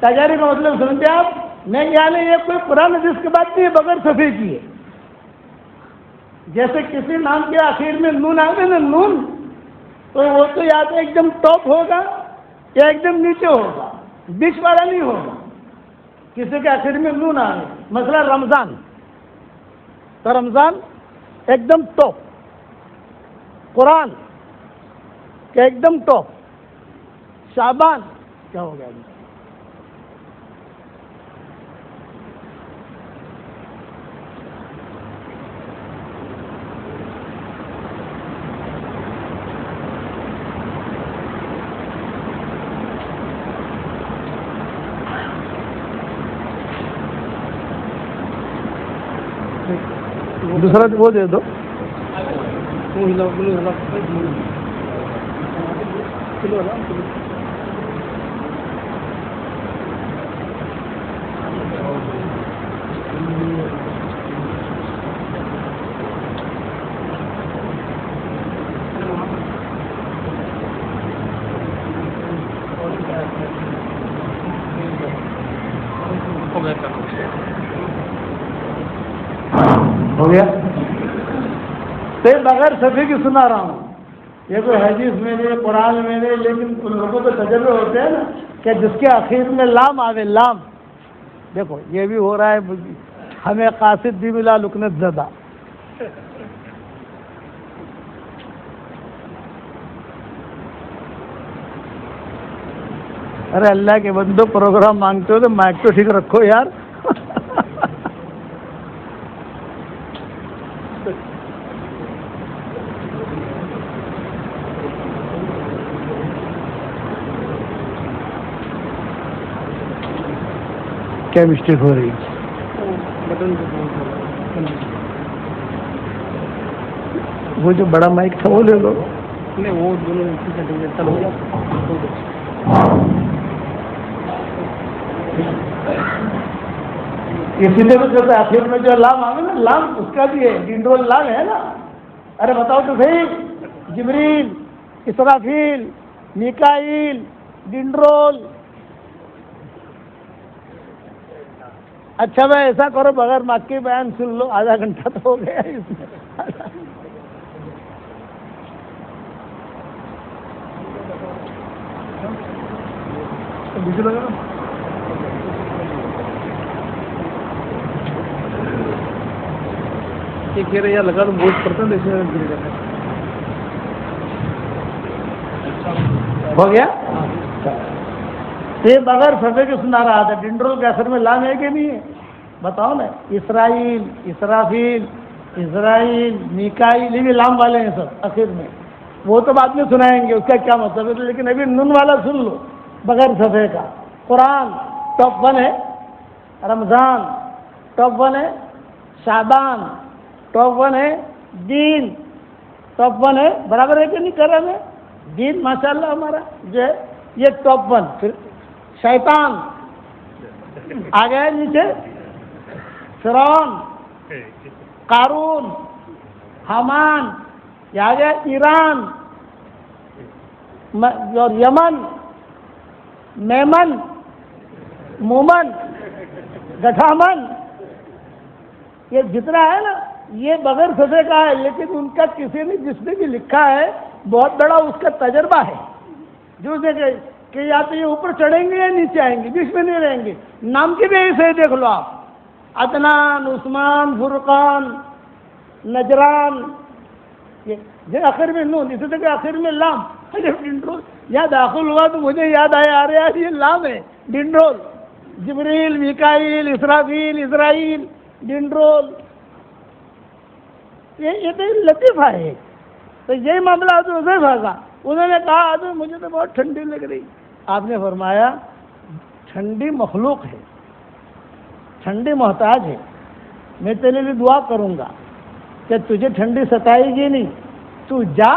تجارب کا مطلب سمجھتے آپ؟ میں یعنی یہ کوئی قرآن حدیث کی بات نہیں ہے, بغیر صفحے کی ہے. جیسے کسی نام کے آخر میں نون آ گئے نا, نون, تو وہ تو یا تو ایک دم ٹاپ ہوگا یا ایک دم نیچے ہوگا, بیچ والا نہیں ہوگا. کسی کے آخر میں نون آ گئے, مثلا رمضان, تو رمضان ایک دم ٹاپ, قرآن کہ ایک دم ٹاپ, شعبان کیا ہو گیا ابھی؟ دوسرا وہ دے دو. ہو گیا. تو بغیر صفحے کی سنا رہا ہوں. یہ کوئی حدیث میں نہیں, قرآن میں نہیں, لیکن ان لوگوں کے تجربے ہوتے ہیں نا کہ جس کے آخر میں لام آوے, لام. دیکھو یہ بھی ہو رہا ہے, ہمیں قاصد بھی ملا لکنت زدہ. ارے اللہ کے بندو, پروگرام مانگتے ہو تو مائک تو ٹھیک رکھو یار. کیا مسٹیک ہو رہی ہے؟ وہ جو بڑا مائک تھا وہ لے لو. نہیں وہ دونوں اسی لیے تو آخر میں جو لام آگے نا, لام اس کا بھی ہے, ڈنڈول لام ہے نا. ارے بتاؤ تو صحیح, جبریل, اسرافیل, میکائیل, ڈنڈرول. اچھا میں ایسا کرو, بغیر مکی بیان سن لو, آدھا گھنٹہ تو ہو گیا اس میں. کہہ رہے لگا تو بہت پڑتا ہو گیا. یہ بغیر صفحے کے سنا رہا تھا. ڈنڈرول کے اثر میں لام ہے کہ نہیں ہے؟ بتاؤ نا. اسرائیل, اسرافیل, اسرائیل, میکائیل, یہ بھی لام والے ہیں سب آخر میں. وہ تو بعد میں سنائیں گے اس کا کیا مطلب ہے, لیکن ابھی نون والا سن لو بغیر صفحے کا. قرآن ٹاپ 1 ہے, رمضان ٹاپ 1 ہے, شعبان ٹاپ 1 ہے, دین ٹاپ 1 ہے. برابر ہے کہ نہیں کر رہا میں؟ دین ماشاء اللہ ہمارا جو ہے یہ ٹاپ 1. پھر شیطان آ گیا نیچے, فرعون, قارون, حامان, یہ آ گیا ایران اور یمن, میمن, مومن, گٹھامن. یہ جتنا ہے نا یہ بغیر سزے کا ہے، لیکن ان کا کسی نے جس نے بھی لکھا ہے بہت بڑا اس کا تجربہ ہے، جو کہ یا تو یہ اوپر چڑھیں گے یا نیچے آئیں گے، بیچ میں نہیں رہیں گے۔ نام کی بھی ایسے دیکھ لو آپ، عدنان، عثمان، فرقان، نجران، یہ آخر میں نون، اسی طرح آخر میں لام، ڈنڈرول یہاں داخل ہوا تو مجھے یاد آیا، ارے یار یہ لام ہے، ڈنڈرول، جبریل، میکائیل، اسرافیل، اسرائیل، ڈنڈرول، یہ تو لطیفہ ہے۔ تو یہی معاملہ حضرت حذیفہ کا، انہوں نے کہا حضرت مجھے تو بہت ٹھنڈی لگ رہی۔ آپ نے فرمایا ٹھنڈی مخلوق ہے، ٹھنڈی محتاج ہے، میں تیرے لیے دعا کروں گا کہ تجھے ٹھنڈی ستائے گی نہیں، تو جا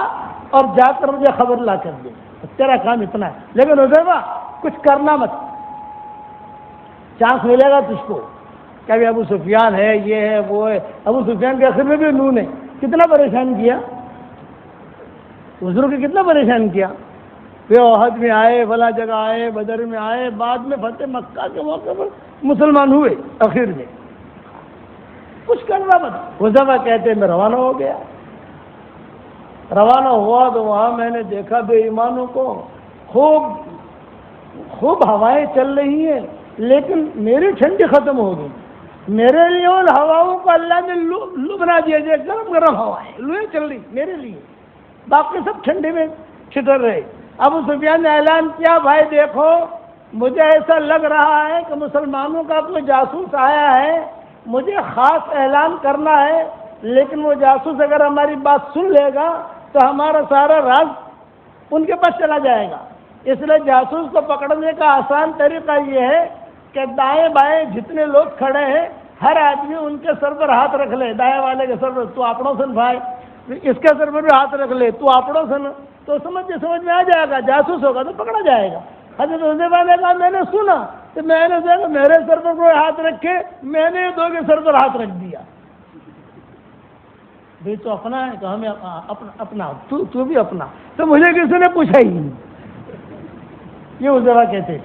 اور جا کر مجھے خبر لا کر دے، تیرا کام اتنا ہے۔ لیکن حذیفہ کچھ کرنا مت، چانس ملے گا تجھ کو، کبھی ابو سفیان ہے، یہ ہے، وہ ہے۔ ابو سفیان کے آخر میں بھی نون ہے، کتنا پریشان کیا حضور کو، کتنا پریشان کیا، پھر احد میں آئے، فلاں جگہ آئے، بدر میں آئے، بعد میں فتح مکہ کے موقع پر مسلمان ہوئے آخر میں، کچھ کرنا مت۔ حذیفہ کہتے میں روانہ ہو گیا، روانہ ہوا تو وہاں میں نے دیکھا بے ایمانوں کو، خوب ہوائیں چل رہی ہیں، لیکن میری ٹھنڈی ختم ہو گئی۔ میرے لیے ان ہواؤں کو اللہ نے لو بنا دیا، جو گرم گرم ہوائیں لوہیں چل رہی میرے لیے، باقی سب ٹھنڈی میں چھٹر رہے۔ ابو سفیان نے اعلان کیا، بھائی دیکھو مجھے ایسا لگ رہا ہے کہ مسلمانوں کا کوئی جاسوس آیا ہے، مجھے خاص اعلان کرنا ہے، لیکن وہ جاسوس اگر ہماری بات سن لے گا تو ہمارا سارا راز ان کے پاس چلا جائے گا۔ اس لیے جاسوس کو پکڑنے کا آسان طریقہ یہ ہے کہ دائیں بائیں جتنے لوگ کھڑے ہیں ہر آدمی ان کے سر پر ہاتھ رکھ لے، دائیں والے کے سر پر تو آپڑوں سن بھائی، اس کے سر پر بھی ہاتھ رکھ لے تو آپڑوں سن، تو سمجھ میں آ جائے گا، جاسوس ہوگا تو پکڑا جائے گا۔ حضرت حذیفہ نے کہا میں نے سنا تو میں نے دیکھا میرے سر پر کوئی ہاتھ رکھے، میں نے دو کے سر پر ہاتھ رکھ دیا۔ بھائی تو اپنا ہے کہ ہمیں اپنا تو بھی اپنا، تو مجھے کسی نے پوچھا ہی نہیں، یہ حذیفہ کہتے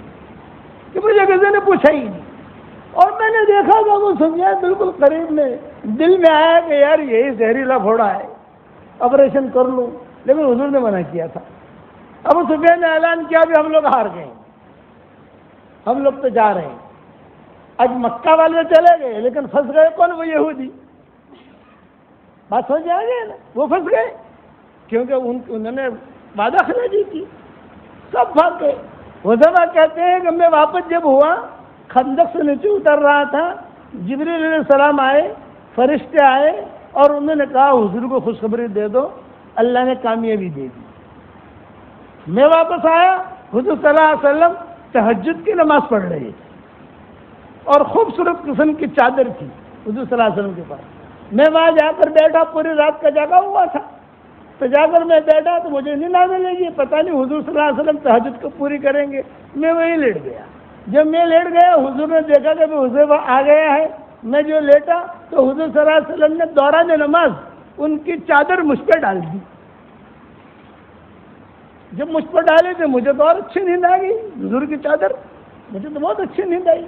کہ مجھے کسی نے پوچھا ہی نہیں، اور میں نے دیکھا کہ وہ سمجھا بالکل قریب میں، دل میں آیا کہ یار یہی زہریلا گھوڑا ہے، آپریشن کر لوں، لیکن حضور نے منع کیا تھا۔ ابو سفیان نے اعلان کیا بھی ہم لوگ ہار گئے، ہم لوگ تو جا رہے ہیں۔ آج مکہ والے چلے گئے لیکن پھنس گئے کون؟ وہ یہودی، بات سمجھ میں آ گئی نا، وہ پھنس گئے کیونکہ انہوں نے وعدہ خلافی دی تھی، سب بھاگ گئے۔ حذیفہ کہتے ہیں کہ میں واپس جب ہوا، خندق سے نیچے اتر رہا تھا، جبریل علیہ السلام آئے، فرشتے آئے اور انہوں نے کہا حضور کو خوشخبری دے دو، اللہ نے کامیابی دے دی۔ میں واپس آیا، حضور صلی اللہ علیہ وسلم تہجد کی نماز پڑھ رہے تھے اور خوبصورت قسم کی چادر تھی حضور صلی اللہ علیہ وسلم کے پاس۔ میں وہاں جا کر بیٹھا، پوری رات کا جاگا ہوا تھا، تو جا کر میں بیٹھا تو مجھے نیند آنے لگی، پتہ نہیں حضور صلی اللہ علیہ وسلم تہجد کو پوری کریں گے، میں وہیں لیٹ گیا۔ جب میں لیٹ گیا حضور نے دیکھا کہ حذیفہ آ گیا ہے، میں جو لیٹا تو حضور صلی اللہ علیہ وسلم نے دوران نماز ان کی چادر مجھ پہ ڈال دی۔ جب مجھ پر ڈالے تو مجھے تو اور اچھی نیند آ گئی، حضور کی چادر، مجھے تو بہت اچھی نیند آئی،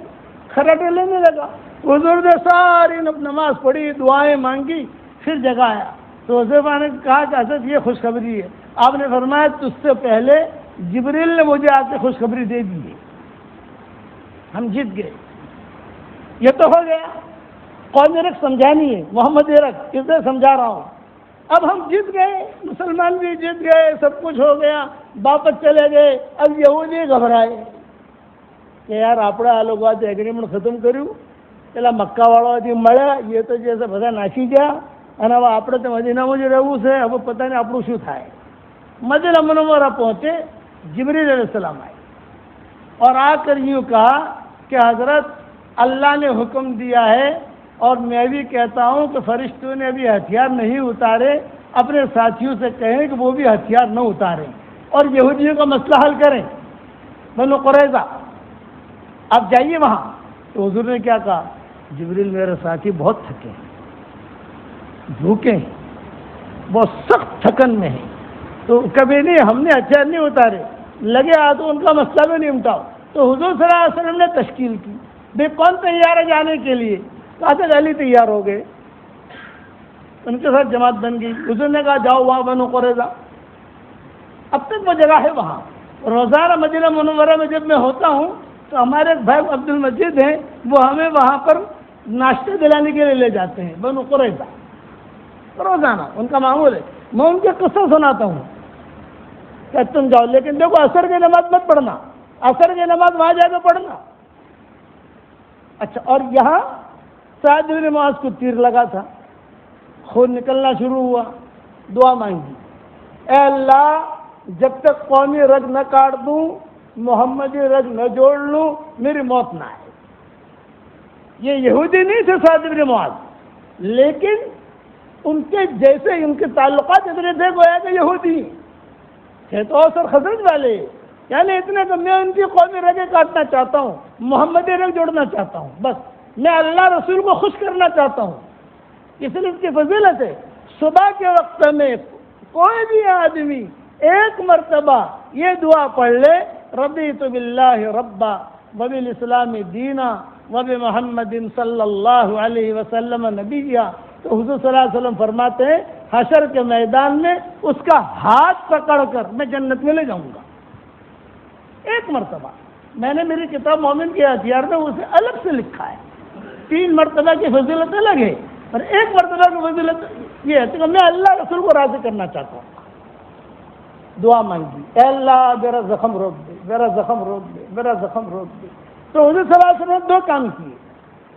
خراٹے لینے لگا۔ حضور نے ساری نماز پڑھی، دعائیں مانگی، پھر جگایا تو حذیفہ نے کہا کہ حضرت یہ خوشخبری ہے۔ آپ نے فرمایا تجھ سے پہلے جبریل نے مجھے آ کے خوشخبری دے دی ہے، ہم جیت گئے۔ یہ تو ہو گیا، قوم رکھ سمجھانی ہے، محمد رکھ اسے سمجھا رہا ہوں۔ اب ہم جیت گئے، مسلمان بھی جیت گئے، سب کچھ ہو گیا، واپس چلے گئے۔ اب یہودی گھبرائے کہ یار આપણે આ લોકો આજે એગ્રીમેન્ટ ખતમ કર્યું, પેલા મક્કાવાળાથી મળ્યા, એ તો જે છે બધા નાસી ગયા, અને હવે આપણે તો મદીનામાં જ રહેવું છે, હવે પતા નહીં આપણું શું થાય। મદીના મુનવ્વરા પહોંચે, جبریل علیہ السلام آئے اور آ کر یوں کہا کہ حضرت اللہ نے حکم دیا ہے اور میں بھی کہتا ہوں کہ فرشتوں نے ابھی ہتھیار نہیں اتارے، اپنے ساتھیوں سے کہیں کہ وہ بھی ہتھیار نہ اتاریں اور یہودیوں کا مسئلہ حل کریں۔ بنو قریظہ آپ جائیے وہاں۔ تو حضور نے کیا کہا، جبریل میرے ساتھی بہت تھکے ہیں، بھوکے ہیں، بہت سخت تھکن میں ہیں، تو کبھی نہیں ہم نے ہتھیار نہیں اتارے، لگے تو ان کا مسئلہ بھی نہیں نمٹاؤ۔ تو حضور صلی اللہ علیہ وسلم نے تشکیل کی، بھائی کون تیار ہے جانے کے لیے؟ کہا تھا علی تیار ہو گئے، ان کے ساتھ جماعت بن گئی. حضور نے کہا جاؤ وہاں بنو قریظہ. اب تک وہ جگہ ہے وہاں. روزانہ مدینہ منورہ میں جب میں ہوتا ہوں تو ہمارے ایک بھائی عبد المجید ہیں, وہ ہمیں وہاں پر ناشتے دلانے کے لیے لے جاتے ہیں بنو قریظہ. روزانہ ان کا معمول ہے. میں ان کے قصہ سناتا ہوں کہ تم جاؤ, لیکن دیکھو عصر کی نماز مت پڑھنا, عصر کی نماز وہاں جا کے پڑھنا. اچھا, اور یہاں سعد بن معاذ کو تیر لگا تھا, خون نکلنا شروع ہوا, دعا مانگی, اے اللہ جب تک قومی رگ نہ کاٹ دوں, محمدی رگ نہ جوڑ لوں, میری موت نہ آئے. یہ یہودی نہیں تھے سعد بن معاذ, لیکن ان کے جیسے ان کے تعلقات اتنے تھے گویا کہ یہودی تھے تو اوس اور خزرج والے, یعنی اتنے کہ میں ان کی قومی رگیں کاٹنا چاہتا ہوں, محمدی رگ جوڑنا چاہتا ہوں, بس میں اللہ رسول کو خوش کرنا چاہتا ہوں. اس لیے اس کی فضیلت ہے. صبح کے وقت میں کوئی بھی آدمی ایک مرتبہ یہ دعا پڑھ لے, رضیت باللہ ربا وبالاسلام دینا وبمحمد صلی اللہ علیہ وسلم نبیا, تو حضور صلی اللہ علیہ وسلم فرماتے ہیں حشر کے میدان میں اس کا ہاتھ پکڑ کر میں جنت میں لے جاؤں گا. ایک مرتبہ میں نے میری کتاب مومن کے ہتھیار میں اسے الگ سے لکھا ہے. 3 مرتبہ کی فضیلت الگ ہے, اور ایک مرتبہ کی فضیلت یہ ہے کہ میں اللہ رسول کو راضی کرنا چاہتا ہوں. دعا مانگی, اے اللہ میرا زخم روک دے, میرا زخم روک دے, میرا زخم روک دے. تو حضور صلی اللہ علیہ وسلم نے 2 کام کیے.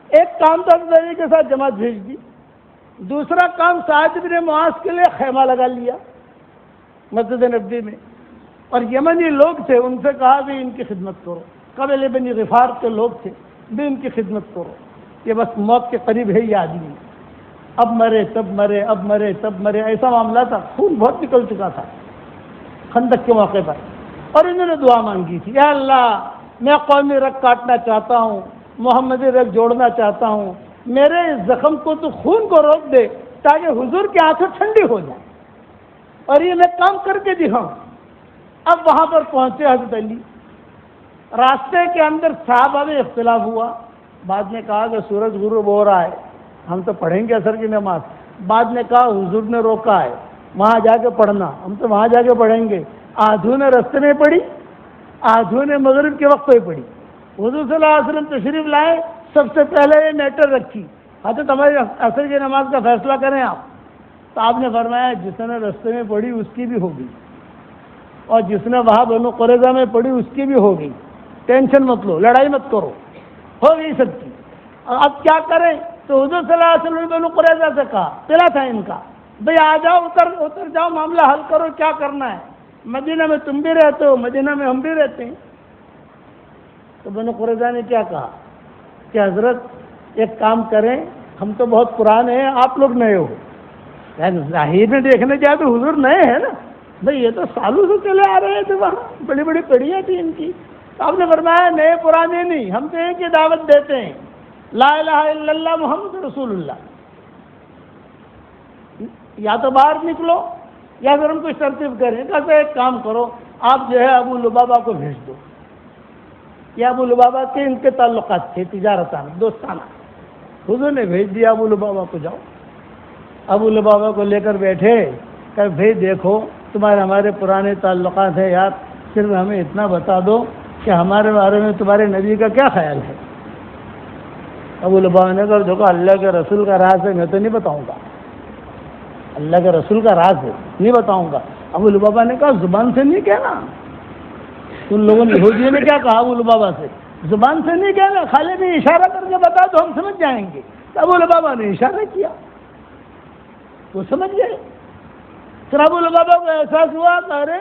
ایک کام تو حضرت کے ساتھ جماعت بھیج دی, دوسرا کام سعد بن معاذ کے لیے خیمہ لگا لیا مسجد نبوی میں, اور یمنی لوگ تھے, ان سے کہا بھی ان کی خدمت کرو. قبیلے بنی غفار کے لوگ تھے, بھی ان کی خدمت کرو. یہ بس موت کے قریب ہے یہ آدمی, اب مرے تب مرے, اب مرے تب مرے, ایسا معاملہ تھا. خون بہت نکل چکا تھا خندق کے موقع پر, اور انہوں نے دعا مانگی تھی, اے اللہ میں قومی رگ کاٹنا چاہتا ہوں, محمدی رگ جوڑنا چاہتا ہوں, میرے اس زخم کو تو خون کو روک دے تاکہ حضور کی آنکھیں ٹھنڈی ہو جائیں اور یہ میں کام کر کے دکھاؤں. اب وہاں پر پہنچے حضرت علی, راستے کے اندر صحابہ میں اختلاف ہوا. بعد نے کہا کہ سورج غروب ہو رہا ہے, ہم تو پڑھیں گے عصر کی نماز. بعد نے کہا حضور نے روکا ہے, وہاں جا کے پڑھنا, ہم تو وہاں جا کے پڑھیں گے. آدھوں نے رستے میں پڑھی, آدھوں نے مغرب کے وقت پہ پڑھی. حضور صلی اللہ علیہ وسلم تشریف لائے, سب سے پہلے یہ میٹر رکھی, حضرت ہماری عصر کی نماز کا فیصلہ کریں آپ. تو آپ نے فرمایا جس نے رستے میں پڑھی اس کی بھی ہوگی, اور جس نے وہاں بنو قریظہ میں پڑھی اس کی بھی ہوگی. ٹینشن مت لو, لڑائی مت کرو, ہو گئی سب کی. اب کیا کریں؟ تو حضور صلی اللہ علیہ وسلم نے بنو قریظہ سے کہا, پہلا تھا ان کا, بھئی آ جاؤ, اتر جاؤ, معاملہ حل کرو, کیا کرنا ہے. مدینہ میں تم بھی رہتے ہو, مدینہ میں ہم بھی رہتے ہیں. تو بنو قریظہ نے کیا کہا کہ حضرت ایک کام کریں, ہم تو بہت پرانے ہیں, آپ لوگ نئے ہو. ظاہر میں دیکھنے جائے تو حضور نئے ہیں نا بھئی, یہ تو سالوں سے چلے آ رہے تھے, وہاں بڑی بڑی پڑھیاں تھیں ان کی. تو آپ نے فرمایا نئے پرانے نہیں, ہم تو ایک ہی دعوت دیتے ہیں, لا الہ الا اللہ محمد رسول اللہ. یا تو باہر نکلو یا پھر ہم کچھ ترتیب کریں. کہتے ایک کام کرو, آپ جو ہے ابو لبابہ کو بھیج دو. یا ابو لبابہ کے ان کے تعلقات تھے تجارتانہ دوستانہ. حضور نے بھیج دیا ابو لبابہ کو, جاؤ. ابو لبابہ کو لے کر بیٹھے کہ بھائی دیکھو تمہارے ہمارے پرانے تعلقات ہیں یار, صرف ہمیں اتنا بتا دو کہ ہمارے بارے میں تمہارے نبی کا کیا خیال ہے. ابو لبابہ نے کہا دیکھو اللہ کے رسول کا راز ہے, میں تو نہیں بتاؤں گا, اللہ کے رسول کا راز ہے, نہیں بتاؤں گا. ابو لبابہ نے کہا زبان سے نہیں کہنا. ان لوگوں نے یہودیوں نے کیا کہا ابو لبابہ سے, زبان سے نہیں کہنا, خالی بھی اشارہ کر کے بتا تو ہم سمجھ جائیں گے. تو ابو لبابہ نے اشارہ کیا, وہ سمجھ گئے. پھر ابو لبابہ کو احساس ہوا کہ ارے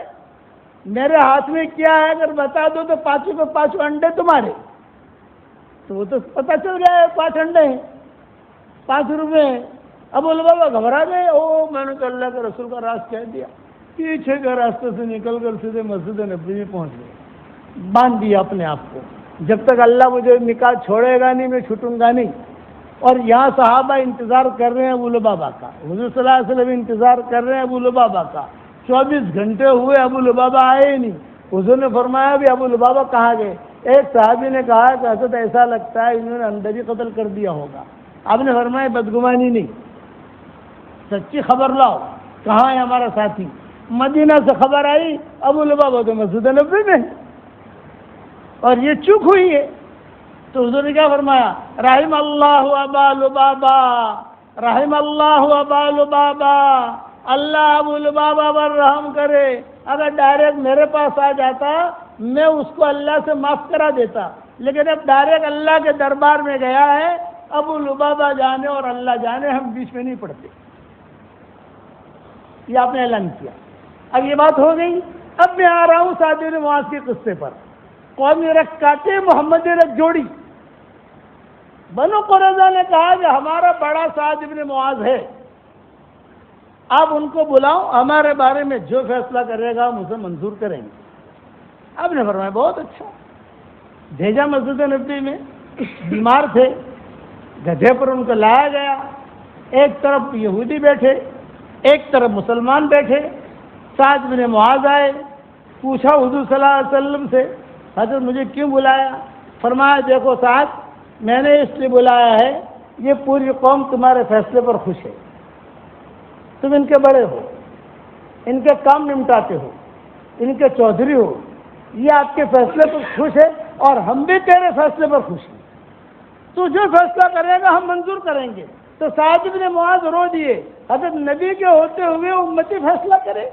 میرے ہاتھ میں کیا ہے, اگر بتا دو تو 5 کے 5 انڈے تمہارے. تو وہ تو پتہ چل گیا 5 انڈے ہیں, 5 روپے ہیں. ابو لبابہ گھبرا گئے, او میں نے تو اللہ کے رسول کا راز کہہ دیا. پیچھے کے راستے سے نکل کر سیدھے مسجد نبوی میں پہنچ گئے. باندھ دیا اپنے آپ کو, جب تک اللہ مجھے نکاح چھوڑے گا نہیں میں چھوٹوں گا نہیں. اور یہاں صحابہ انتظار کر رہے ہیں ابو لبابہ کا, حضور صلی اللہ علیہ وسلم انتظار کر رہے ہیں ابو لبابہ کا. 24 گھنٹے ہوئے ابو لبابہ آئے ہی نہیں. حضور نے فرمایا بھی ابو لبابہ کہاں گئے. ایک صحابی نے کہا کہ حضرت ایسا لگتا ہے انہوں نے اندر ہی قتل کر دیا ہوگا. آپ نے فرمایا بدگمانی نہیں, سچی خبر لاؤ، کہاں ہے ہمارا ساتھی؟ مدینہ سے خبر آئی ابو لبابہ تو مسجد نبوی میں اور یہ چپ ہوئی ہے. تو حضور نے کیا فرمایا؟ رحم اللہ ابا لبابہ، رحم اللہ ابا لبابہ، اللہ ابو لبابہ پر رحم کرے. اگر ڈائریکٹ میرے پاس آ جاتا میں اس کو اللہ سے معاف کرا دیتا، لیکن اب ڈائریکٹ اللہ کے دربار میں گیا ہے. ابو لبابہ جانے اور اللہ جانے، ہم بیچ میں نہیں پڑتے. یہ آپ نے اعلان کیا. اب یہ بات ہو گئی. اب میں آ رہا ہوں سعد بن معاذ کے قصے پر. قومی رکھ کاٹے، محمد رکھ جوڑی. بنو قریظہ نے کہا کہ ہمارا بڑا سعد بن معاذ ہے، آپ ان کو بلاؤ، ہمارے بارے میں جو فیصلہ کرے گا ہم اسے منظور کریں گے. آپ نے فرمایا بہت اچھا. بھیجا مسجد نبوی میں. بیمار تھے، گدھے پر ان کو لایا گیا. ایک طرف یہودی بیٹھے، ایک طرف مسلمان بیٹھے. سعد بن معاذ آئے، پوچھا حضور صلی اللہ علیہ وسلم سے، حضرت مجھے کیوں بلایا؟ فرمایا دیکھو سعد، میں نے اس لیے بلایا ہے، یہ پوری قوم تمہارے فیصلے پر خوش ہے. تم ان کے بڑے ہو، ان کے کام نمٹاتے ہو، ان کے چودھری ہو، یہ آپ کے فیصلے پر خوش ہے اور ہم بھی تیرے فیصلے پر خوش ہیں. تو جو فیصلہ کرے گا ہم منظور کریں گے. تو سعد بن معاذ رو دیے، حضرت نبی کے ہوتے ہوئے امتی فیصلہ کرے؟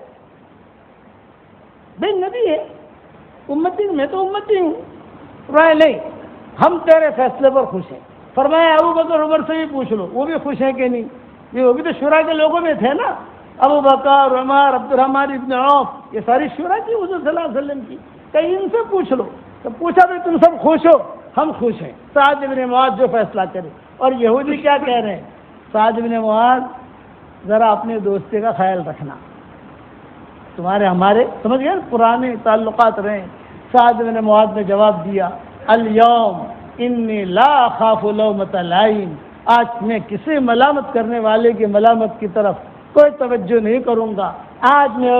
بھائی نبی ہے، امتی، میں تو امتی ہوں. رائے نہیں، ہم تیرے فیصلے پر خوش ہیں. فرمایا ابو بکر عمر سے بھی پوچھ لو وہ بھی خوش ہیں کہ نہیں. یہ وہ بھی تو شورا کے لوگوں میں تھے نا، ابو بکر، عمر، عبد الرحمن ابن عوف، یہ ساری شورا کی حضور صلی اللہ علیہ وسلم کی. کہیں ان سے پوچھ لو. تو پوچھا بھی تم سب خوش ہو؟ ہم خوش ہیں. سعد بن معاذ جو فیصلہ کرے. اور یہودی کیا کہہ رہے ہیں؟ سعد بن معاذ ذرا اپنے دوستی کا خیال رکھنا، تمہارے ہمارے سمجھ گئے پرانے تعلقات رہے. سعد بن معاذ نے جواب دیا، الیوم انی لا اخاف لومۃ لائم، آج میں کسی ملامت کرنے والے کی ملامت کی طرف کوئی توجہ نہیں کروں گا. آج میں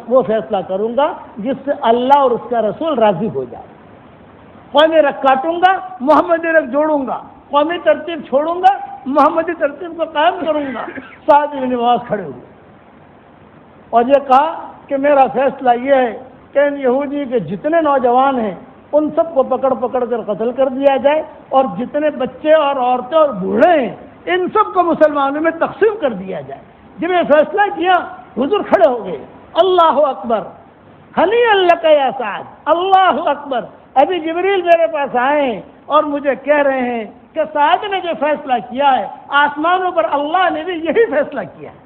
وہ فیصلہ کروں گا جس سے اللہ اور اس کا رسول راضی ہو جائے. قومی رکھ کاٹوں گا، محمدی رکھ جوڑوں گا. قومی ترتیب چھوڑوں گا، محمدی ترتیب کو قائم کروں گا. سعد بن معاذ کھڑے ہوئے اور یہ کہا کہ میرا فیصلہ یہ ہے کہ ان یہودی کے جتنے نوجوان ہیں ان سب کو پکڑ پکڑ کر قتل کر دیا جائے، اور جتنے بچے اور عورتیں اور بوڑھے ہیں ان سب کو مسلمانوں میں تقسیم کر دیا جائے. جب یہ فیصلہ کیا حضور کھڑے ہو گئے. اللہ اکبر، ہنی اللہ یا سعد، اللہ اکبر. ابھی جبریل میرے پاس آئے ہیں اور مجھے کہہ رہے ہیں کہ سعد نے جو فیصلہ کیا ہے آسمانوں پر اللہ نے بھی یہی فیصلہ کیا ہے.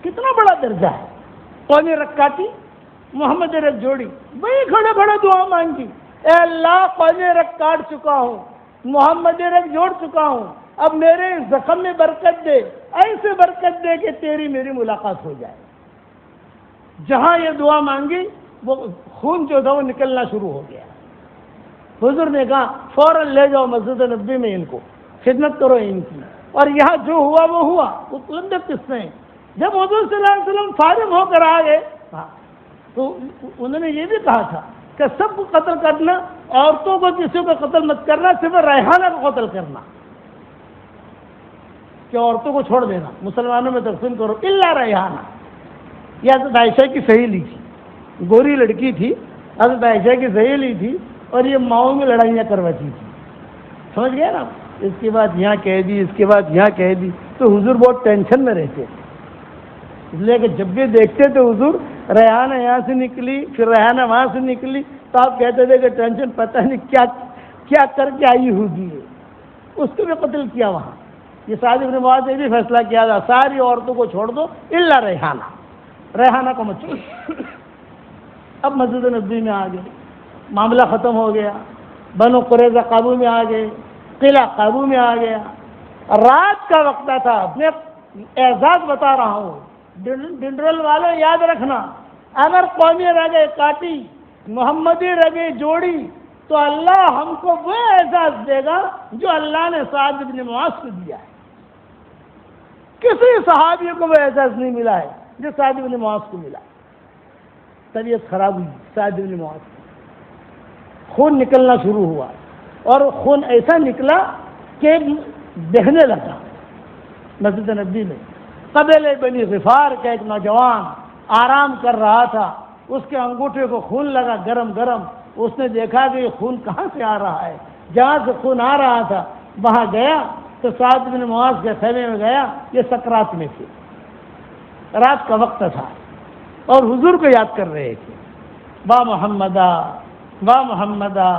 کتنا بڑا درجہ ہے. قومی رکھ کاٹی، محمد رکھ جوڑی. وہی کھڑے کھڑے دعا مانگی، اے اللہ قومی رکھ کاٹ چکا ہوں، محمد رکھ جوڑ چکا ہوں، اب میرے زخم میں برکت دے، ایسے برکت دے کہ تیری میری ملاقات ہو جائے. جہاں یہ دعا مانگی وہ خون جو تھا وہ نکلنا شروع ہو گیا. حضور نے کہا فوراً لے جاؤ مسجد نبوی میں، ان کو خدمت کرو ان کی. اور یہاں جو ہوا وہ ہوا. وہ لمبے قصے ہیں. جب حضور صلی اللہ علیہ وسلم فارغ ہو کر آ گئے تو انہوں نے یہ بھی کہا تھا کہ سب کو قتل کرنا، عورتوں کو کسی کو قتل مت کرنا، صرف ریحانہ کو قتل کرنا، کہ عورتوں کو چھوڑ دینا، مسلمانوں میں تقسیم کرو الا ریحانہ. یہ حضرت عائشہ کی سہیلی تھی، گوری لڑکی تھی، حضرت عائشہ کی سہیلی تھی، اور یہ ماؤں میں لڑائیاں کرواتی تھی. سمجھ گئے نا؟ اس کے بعد یہاں کہہ دی، اس کے بعد یہاں کہہ دی. تو حضور بہت ٹینشن میں رہتے، اس لیے کہ جب بھی دیکھتے تھے حضور ریحانہ یہاں سے نکلی پھر ریحانہ وہاں سے نکلی تو آپ کہتے تھے کہ ٹینشن پتہ نہیں کیا کیا کر کے آئی ہوگی. اس کو بھی قتل کیا وہاں. یہ سعد بن معاذ نے بھی فیصلہ کیا تھا ساری عورتوں کو چھوڑ دو الا ریحانہ، ریحانہ کو مت چھوڑو. اب مسجد نبوی میں آ گئے، معاملہ ختم ہو گیا. بنو قریظہ قابو میں آ گئے، قلعہ قابو میں آ گیا. رات کا وقت تھا. میں اعزاز بتا رہا ہوں، ڈنڈرل والوں یاد رکھنا، اگر قومی رگے کاٹی، محمدی رگے جوڑی تو اللہ ہم کو وہ اعزاز دے گا جو اللہ نے سعد بن معاذ کو دیا ہے. کسی صحابی کو وہ اعزاز نہیں ملا ہے جو سعد بن معاذ کو ملا. طبیعت خراب ہوئی سعد بن معاذ کی، خون نکلنا شروع ہوا، اور خون ایسا نکلا کہ بہنے لگا. مسجد نبی میں قبیلہ بنی غفار کا ایک نوجوان آرام کر رہا تھا، اس کے انگوٹھے کو خون لگا گرم گرم، اس نے دیکھا کہ یہ خون کہاں سے آ رہا ہے، جہاں سے خون آ رہا تھا وہاں گیا تو سعد بن معاذ کے خیمے میں گیا، یہ سکرات میں تھے، رات کا وقت تھا اور حضور کو یاد کر رہے تھے، با محمدہ با محمدہ،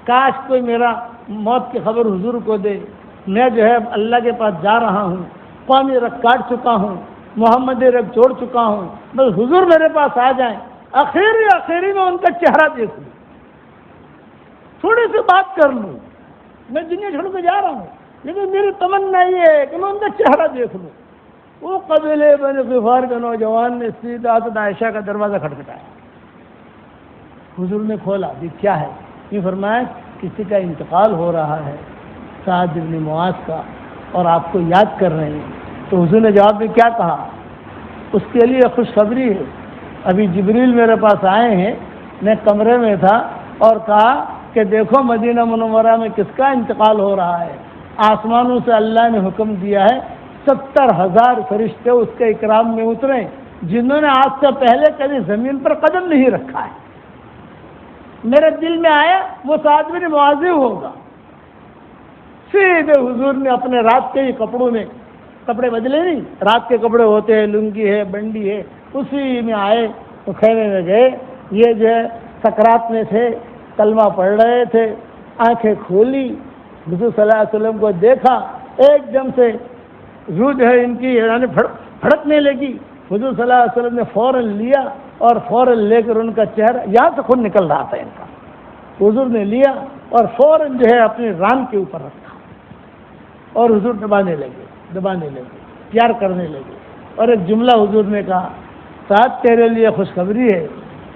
کاش کوئی میرا موت کی خبر حضور کو دے، میں جو ہے اللہ کے پاس جا رہا ہوں، قومی رگ کاٹ چکا ہوں، محمدی رگ چھوڑ چکا ہوں، بس حضور میرے پاس آ جائیں، آخری میں ان کا چہرہ دیکھ لوں، تھوڑی سی بات کر لوں، میں دنیا چھوڑ کے جا رہا ہوں لیکن میری تمنا یہ ہے کہ میں ان کا چہرہ دیکھ لوں۔ وہ قبیلے بنی غفار کے نوجوان نے سیدھا حضرت عائشہ کا دروازہ کھٹکھٹایا، حضور نے کھولا، یہ کیا ہے؟ یہ فرمایا کسی کا انتقال ہو رہا ہے سعد بن معاذ کا اور آپ کو یاد کر رہے ہیں۔ تو حضور نے جواب میں کیا کہا؟ اس کے لیے خوشخبری ہے، ابھی جبریل میرے پاس آئے ہیں، میں کمرے میں تھا اور کہا کہ دیکھو مدینہ منورہ میں کس کا انتقال ہو رہا ہے، آسمانوں سے اللہ نے حکم دیا ہے 70,000 فرشتے اس کے اکرام میں اترے جنہوں نے آج سے پہلے کبھی زمین پر قدم نہیں رکھا ہے، میرے دل میں آیا وہ سعد بن معاذ ہوگا۔ سیدھے حضور نے اپنے رات کے ہی کپڑوں میں، کپڑے بدلے نہیں، رات کے کپڑے ہوتے ہیں، لنگی ہے بنڈی ہے، اسی میں آئے تو خیمے میں گئے، یہ جو ہے سکرات میں تھے، کلمہ پڑھ رہے تھے، آنکھیں کھولی، حضور صلی اللہ علیہ وسلم کو دیکھا، ایک دم سے روح جو ہے ان کی یعنی پھڑکنے لگی، حضور صلی اللہ علیہ وسلم نے فوراً لیا اور فوراً لے کر ان کا چہرہ، یہاں سے خون نکل رہا تھا ان کا، حضور نے لیا اور فوراً جو ہے اپنی ران کے اوپر رکھا اور حضور دبانے لگے پیار کرنے لگے، اور ایک جملہ حضور نے کہا، سعد تیرے لیے خوشخبری ہے،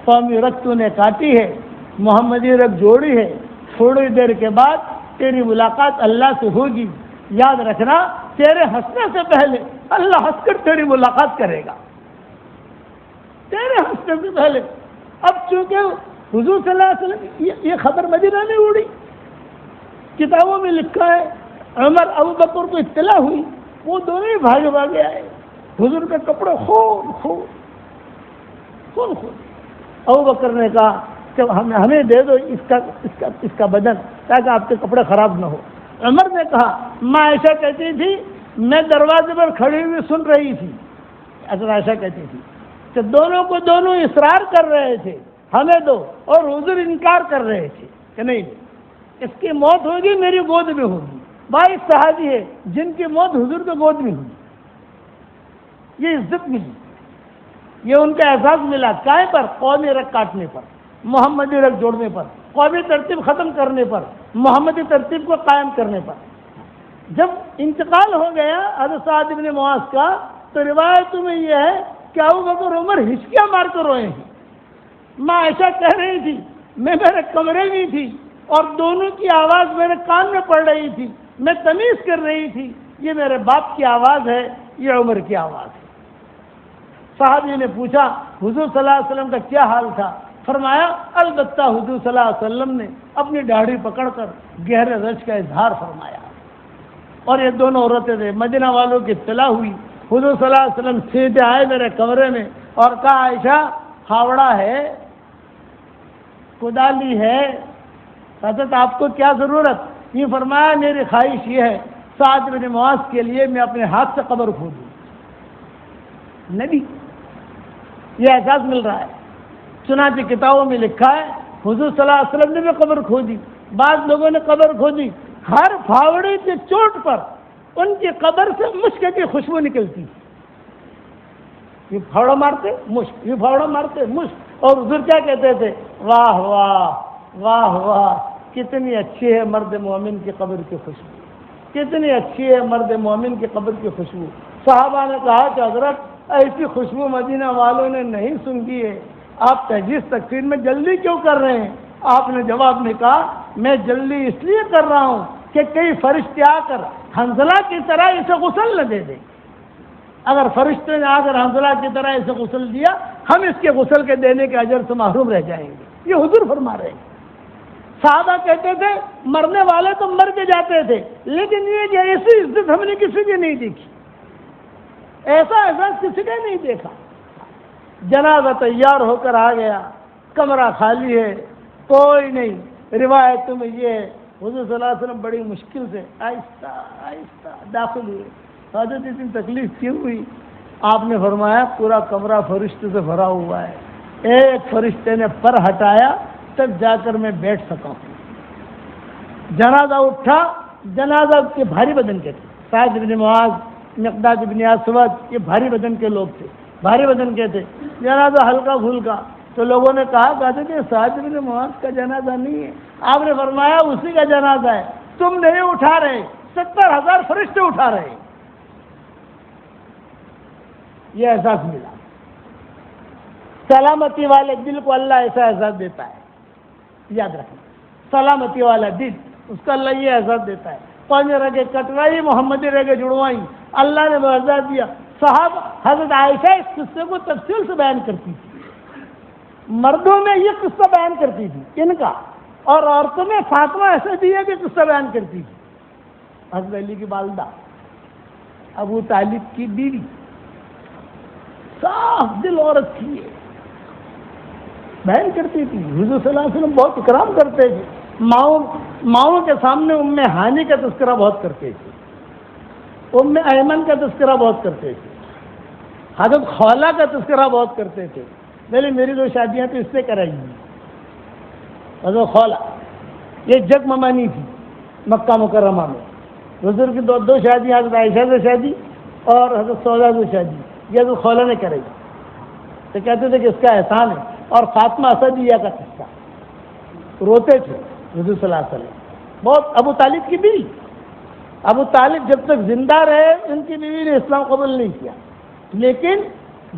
قومی رگ تو نے کاٹی ہے، محمدی رگ جوڑی ہے، تھوڑی دیر کے بعد تیری ملاقات اللہ سے ہوگی، یاد رکھنا تیرے ہنسنے سے پہلے اللہ ہنس کر تیری ملاقات کرے گا، تیرے ہنسنے سے پہلے۔ اب چونکہ حضور صلی اللہ علیہ وسلم یہ خبر مدینہ میں اڑی، کتابوں میں لکھا ہے، عمر ابو بکر کو اطلاع ہوئی، وہ دونوں ہی بھاگے آئے، حضور کے کپڑے خون خون خون خون۔ ابو بکر نے کہا کہ ہمیں دے دو اس کا بدن تاکہ آپ کے کپڑے خراب نہ ہو۔ عمر نے کہا، ماں عائشہ کہتی تھی میں دروازے پر کھڑی ہوئی سن رہی تھی، حضرت عائشہ کہتی تھی کہ دونوں اصرار کر رہے تھے ہمیں دو، اور حضور انکار کر رہے تھے کہ نہیں اس کی موت ہوگی میری گود میں ہوگی۔ 22 صحابی ہے جن کی موت حضور کے گود میں ہوئی، یہ عزت ملی، یہ ان کا احساس ملا، کائے پر؟ قومی رگ کاٹنے پر، محمدی رگ جوڑنے پر، قومی ترتیب ختم کرنے پر، محمدی ترتیب کو قائم کرنے پر۔ جب انتقال ہو گیا حضرت سعد بن معاذ کا تو روایتوں میں یہ ہے کہ ابو بکر عمر ہچکیاں مار کر روئے ہیں۔ ماں عائشہ کہہ رہی تھی میں میرے کمرے میں تھی اور دونوں کی آواز میرے کان میں پڑ رہی تھی، میں تمیز کر رہی تھی یہ میرے باپ کی آواز ہے، یہ عمر کی آواز ہے۔ صحابی نے پوچھا حضور صلی اللہ علیہ وسلم کا کیا حال تھا؟ فرمایا البتہ حضور صلی اللہ علیہ وسلم نے اپنی داڑھی پکڑ کر گہرے رنج کا اظہار فرمایا، اور یہ دونوں عورتیں تھے، مدینہ والوں کی اطلاع ہوئی، حضور صلی اللہ علیہ وسلم سیدھے آئے میرے کمرے میں اور کہا عائشہ ہاوڑا ہے، کدالی ہے، حضرت آپ کو کیا ضرورت؟ یہ فرمایا میری خواہش یہ ہے سعد بن معاذ کے لیے میں اپنے ہاتھ سے قبر کھودوں۔ نبی یہ احساس مل رہا ہے، چنانچہ کتابوں میں لکھا ہے حضور صلی اللہ علیہ وسلم نے بھی قبر کھودی، بعض لوگوں نے قبر کھودی، ہر پھاوڑے کی چوٹ پر ان کی قبر سے مشک کی خوشبو نکلتی، یہ پھاوڑا مارتے مشک، یہ پھاوڑا مارتے مشک، اور حضور کیا کہتے تھے؟ واہ واہ واہ واہ، کتنی اچھی ہے مرد مومن کی قبر کی خوشبو، کتنی اچھی ہے مرد مومن کی قبر کی خوشبو۔ صحابہ نے کہا کہ حضرت ایسی خوشبو مدینہ والوں نے نہیں سنگی ہے، آپ تجہیز تکفین میں جلدی کیوں کر رہے ہیں؟ آپ نے جواب میں کہا میں جلدی اس لیے کر رہا ہوں کہ کئی فرشتے آ کر حنظلہ کی طرح اسے غسل نہ دے دیں، اگر فرشتے نے آ کر حنظلہ کی طرح اسے غسل دیا ہم اس کے غسل کے دینے کے اجر سے محروم رہ جائیں گے، یہ حضور فرما رہے ہیں۔ صحابہ کہتے تھے مرنے والے تو مر کے جاتے تھے لیکن یہ ایسی عزت ہم نے کسی کی نہیں دیکھی، ایسا احساس کسی نے نہیں دیکھا. جنازہ تیار ہو کر آ گیا, کمرہ خالی ہے, کوئی نہیں. روایت میں یہ ہے حضور صلی اللہ علیہ وسلم بڑی مشکل سے آہستہ آہستہ داخل ہوئے. حضرت اتنی تکلیف کیوں ہوئی؟ آپ نے فرمایا پورا کمرہ فرشتے سے بھرا ہوا ہے, ایک فرشتے نے پر ہٹایا تب جا کر میں بیٹھ سکا ہوں. جنازہ اٹھا, جنازہ کے بھاری بدن کے تھے, سعد بن معاذ, مقداد بن اسود, یہ بھاری بدن کے لوگ تھے, بھاری بدن کے تھے. جنازہ ہلکا پھلکا, تو لوگوں نے کہا کہ سعد بن معاذ کا جنازہ نہیں ہے. آپ نے فرمایا اسی کا جنازہ ہے, تم نہیں اٹھا رہے, 70,000 فرشتے اٹھا رہے. یہ احساس ملا. سلامتی والے دل کو اللہ ایسا احساس دیتا ہے, یاد رکھنا. سلامتی والا دل, اس کا اللہ یہ احساس دیتا ہے. پانچ رگے کٹوائی, محمدی رگے جڑوائی, اللہ نے معاوضہ دیا. صاحب حضرت عائشہ اس قصے کو تفصیل سے بیان کرتی تھی. مردوں میں یہ قصہ بیان کرتی تھی ان کا, اور عورتوں میں فاطمہ ایسے بھی ہے کہ قصہ بیان کرتی تھی. حضرت علی کی والدہ, ابو طالب کی بیوی, صاف دل عورت تھی, یہ بیان کرتی تھی. حضور صلی اللہ علیہ وسلم بہت اکرام کرتے تھے. ماؤں کے سامنے ام ہانی کا تذکرہ بہت کرتے تھے, ام ایمن کا تذکرہ بہت کرتے تھے, حضرت خولہ کا تذکرہ بہت کرتے تھے. میری 2 شادیاں تو اس سے کرائی ہیں. حضرت خولہ یہ جگ ممانی تھی مکہ مکرمہ میں. حضور کی 2 شادیاں, حضرت عائشہ سے شادی اور حضرت سودا سے شادی, یہ حضرت خولہ نے کرائی. تو کہتے تھے کہ اس کا احسان ہے. اور فاطمہ اسدیہ کا قصہ, روتے تھے حضور صلی اللہ علیہ وسلم بہت. ابو طالب کی بیوی, ابو طالب جب تک زندہ رہے ان کی بیوی نے اسلام قبول نہیں کیا, لیکن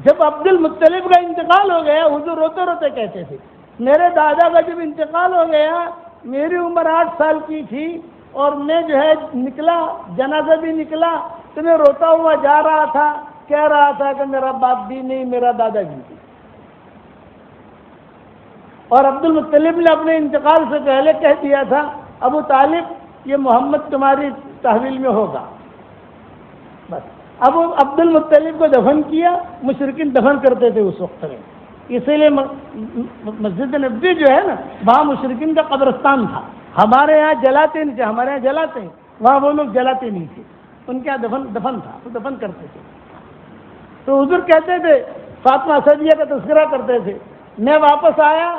جب عبد المطلب کا انتقال ہو گیا حضور روتے روتے کہتے تھے میرے دادا کا جب انتقال ہو گیا میری عمر 8 سال کی تھی, اور میں جو ہے نکلا, جنازہ بھی نکلا, تو میں روتا ہوا جا رہا تھا, کہہ رہا تھا کہ میرا باپ بھی نہیں, میرا دادا بھی نہیں. اور عبد المطلب نے اپنے انتقال سے پہلے کہہ دیا تھا ابو طالب یہ محمد تمہاری تحویل میں ہوگا. بس اب عبد المطلب کو دفن کیا, مشرکین دفن کرتے تھے اس وقت میں, اسی لیے مسجد نبوی جو ہے نا وہاں مشرکین کا قبرستان تھا. ہمارے یہاں جلاتے نہیں تھے, ہمارے یہاں جلاتے ہیں, وہاں وہ لوگ جلاتے نہیں تھے, ان کے یہاں دفن تھا, وہ دفن کرتے تھے. تو حضور کہتے تھے فاطمہ اسدیہ کا تذکرہ کرتے تھے. میں واپس آیا,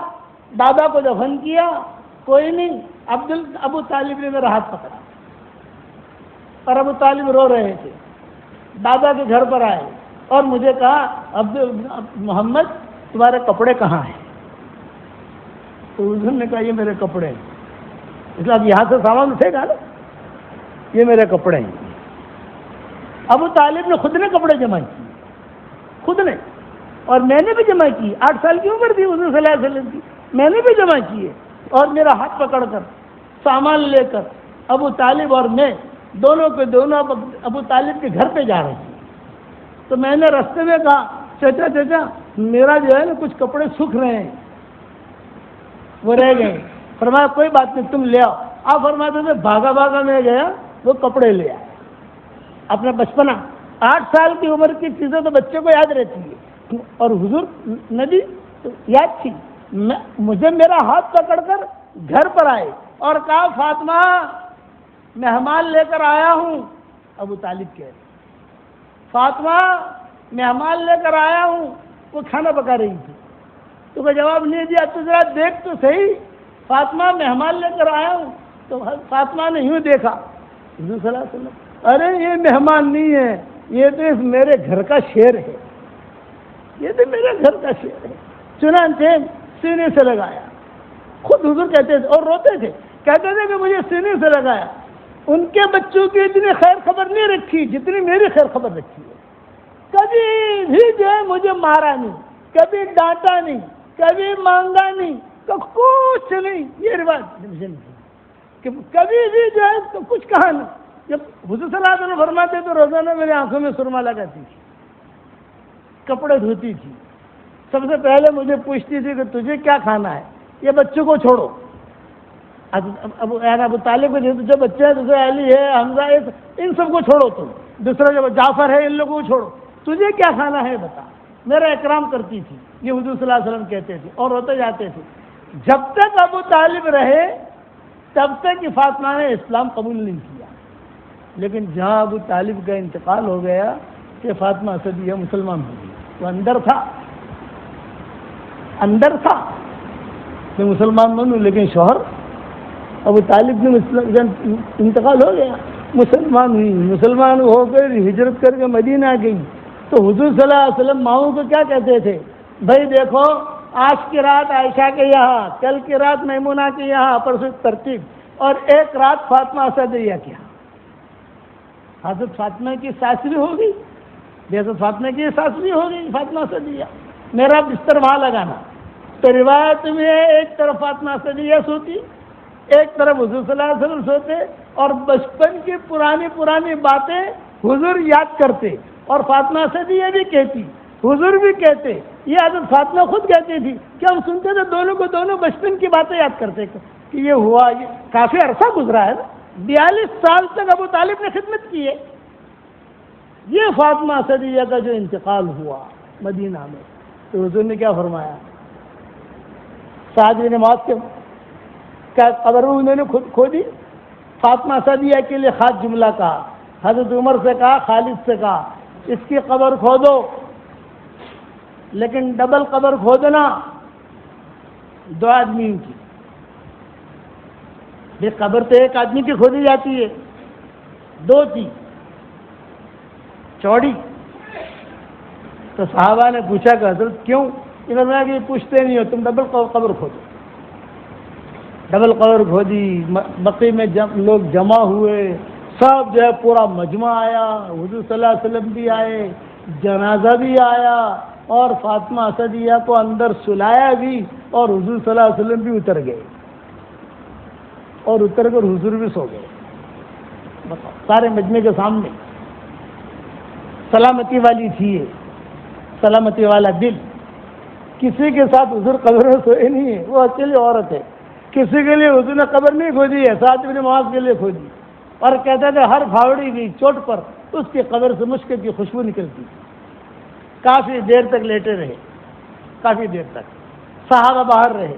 دادا کو دفن کیا, کوئی نہیں. ابو طالب نے میرا ہاتھ پکڑا اور ابو طالب رو رہے تھے. دادا کے گھر پر آئے اور مجھے کہا محمد تمہارے کپڑے کہاں ہیں؟ تو حضور نے کہا یہ میرے کپڑے ہیں. اس لیے اب یہاں سے سامان اٹھے گا نا, یہ میرے کپڑے ہیں. ابو طالب نے خود نے کپڑے جمع کیے, خود نے, اور میں نے بھی جمع کی. 8 سال کی عمر تھی حضور صلی اللہ علیہ وسلم کی, میں نے بھی جمع کیے. اور میرا ہاتھ پکڑ کر سامان لے کر ابو طالب اور میں دونوں کے دونوں ابو طالب کے گھر پہ جا رہے تھے. تو میں نے راستے میں کہا چچا میرا جو ہے نا کچھ کپڑے سوکھ رہے ہیں, وہ رہ گئے. فرمایا کوئی بات نہیں تم لے آؤ. آپ فرماتے تھے بھاگا میں گیا, وہ کپڑے لے آئے. اپنا بچپنا 8 سال کی عمر کی چیزیں تو بچے کو یاد رہتی ہے, اور حضور نبی یاد تھی. مجھے میرا ہاتھ پکڑ کر گھر پر آئے اور کہا فاطمہ مہمان لے کر آیا ہوں. ابو طالب کہہ فاطمہ مہمان لے کر آیا ہوں. وہ کھانا پکا رہی تھی, تو کوئی جواب نہیں دیا. تو ذرا دیکھ تو صحیح, فاطمہ مہمان لے کر آیا ہوں. تو فاطمہ نے یوں دیکھا, حضور صلی اللہ علیہ وسلم ارے یہ مہمان نہیں ہے, یہ تو میرے گھر کا شیر ہے, یہ تو میرے گھر کا شیر ہے. چنانچہ سینے سے لگایا. خود حضور کہتے تھے اور روتے تھے, کہتے تھے کہ مجھے سینے سے لگایا. ان کے بچوں کی اتنی خیر خبر نہیں رکھی جتنی میری خیر خبر رکھی ہے. کبھی بھی جو ہے مجھے مارا نہیں, کبھی ڈانٹا نہیں, کبھی مانگا نہیں, تو کچھ نہیں. یہ روایت کہ کبھی بھی جو ہے کچھ کہا نہیں. جب حضور صلی اللہ علیہ وسلم فرماتے تو روزانہ میری آنکھوں میں سرما لگاتی تھی, کپڑے دھوتی تھی. سب سے پہلے مجھے پوچھتی تھی کہ تجھے کیا کھانا ہے, یہ بچوں کو چھوڑو. ابو طالب کے جو بچے ہیں, دوسرے علی ہے, حمزہ ہے, ان سب کو چھوڑو. تم دوسرا جو جعفر ہے ان لوگوں کو چھوڑو. تجھے کیا کھانا ہے بتا، میرا اکرام کرتی تھی، یہ حضور صلی اللہ علیہ وسلم کہتے تھے اور ہوتے جاتے تھے۔ جب تک ابو طالب رہے تب تک فاطمہ نے اسلام قبول نہیں کیا، لیکن جہاں ابو طالب کا انتقال ہو گیا کہ فاطمہ اسدیہ مسلمان ہو گئی، وہ اندر تھا کہ مسلمان بنوں، لیکن شوہر ابو طالب نے انتقال ہو گیا، مسلمان ہوئی، مسلمان ہو کر ہجرت کر کے مدینہ گئی۔ تو حضور صلی اللہ علیہ وسلم ماؤں کو کیا کہتے تھے؟ بھائی دیکھو، آج کی رات عائشہ کے یہاں، کل کی رات میمونہ کے یہاں، پرسوں ترتیب، اور ایک رات فاطمہ اسدیہ کے یہاں۔ حضرت فاطمہ کی ساسری ہو گئی، حضرت فاطمہ کی ساسری ہو گئی فاطمہ اسدیہ، میرا بستر وہاں لگانا۔ تو روایت میں ایک طرف فاطمہ اسدیہ سوتی، ایک طرف حضور صلی اللہ علیہ وسلم سوتے، اور بچپن کی پرانی باتیں حضور یاد کرتے، اور فاطمہ اسدیہ بھی کہتی، حضور بھی کہتے، یہ حضرت فاطمہ خود کہتی تھی کہ ہم سنتے تھے دونوں بچپن کی باتیں یاد کرتے کہ یہ ہوا، یہ کافی عرصہ گزرا ہے نا، 42 سال تک ابو طالب نے خدمت کی ہے۔ یہ فاطمہ اسدیہ کا جو انتقال ہوا مدینہ میں، تو حضور نے کیا فرمایا؟ سعد بن معاذ کے قبر انہوں نے خود کھودی، فاطمہ اسدیہ کے لیے خاص جملہ کہا، حضرت عمر سے کہا، خالد سے کہا، اس کی قبر کھودو، لیکن ڈبل قبر کھودنا 2 آدمیوں کی۔ یہ قبر تو ایک آدمی کی کھودی جاتی ہے، 2 تھی چوڑی۔ تو صحابہ نے پوچھا کہ حضرت کیوں؟ انہوں نے کہا کہ پوچھتے نہیں ہو، تم ڈبل قبر کھودو۔ ڈبل قبر کھودی، بقی میں لوگ جمع ہوئے، سب جو ہے پورا مجمع آیا، حضور صلی اللہ علیہ وسلم بھی آئے، جنازہ بھی آیا، اور فاطمہ اسدیہ کو اندر سلایا بھی، اور حضور صلی اللہ علیہ وسلم بھی اتر گئے، اور اتر کر حضور بھی سو گئے، سارے مجمع کے سامنے۔ سلامتی والی تھی یہ، سلامتی والا دل، کسی کے ساتھ حضور قبر میں سوئے نہیں ہے، وہ اکیلی عورت ہے، کسی کے لیے حضور نے قبر نہیں کھودی ہے، سعد بن معاذ کے لیے کھودی، اور کہتے تھے ہر پھاوڑی کی چوٹ پر اس کی قبر سے مشک کی خوشبو نکلتی۔ کافی دیر تک لیٹے رہے، کافی دیر تک صحابہ باہر رہے،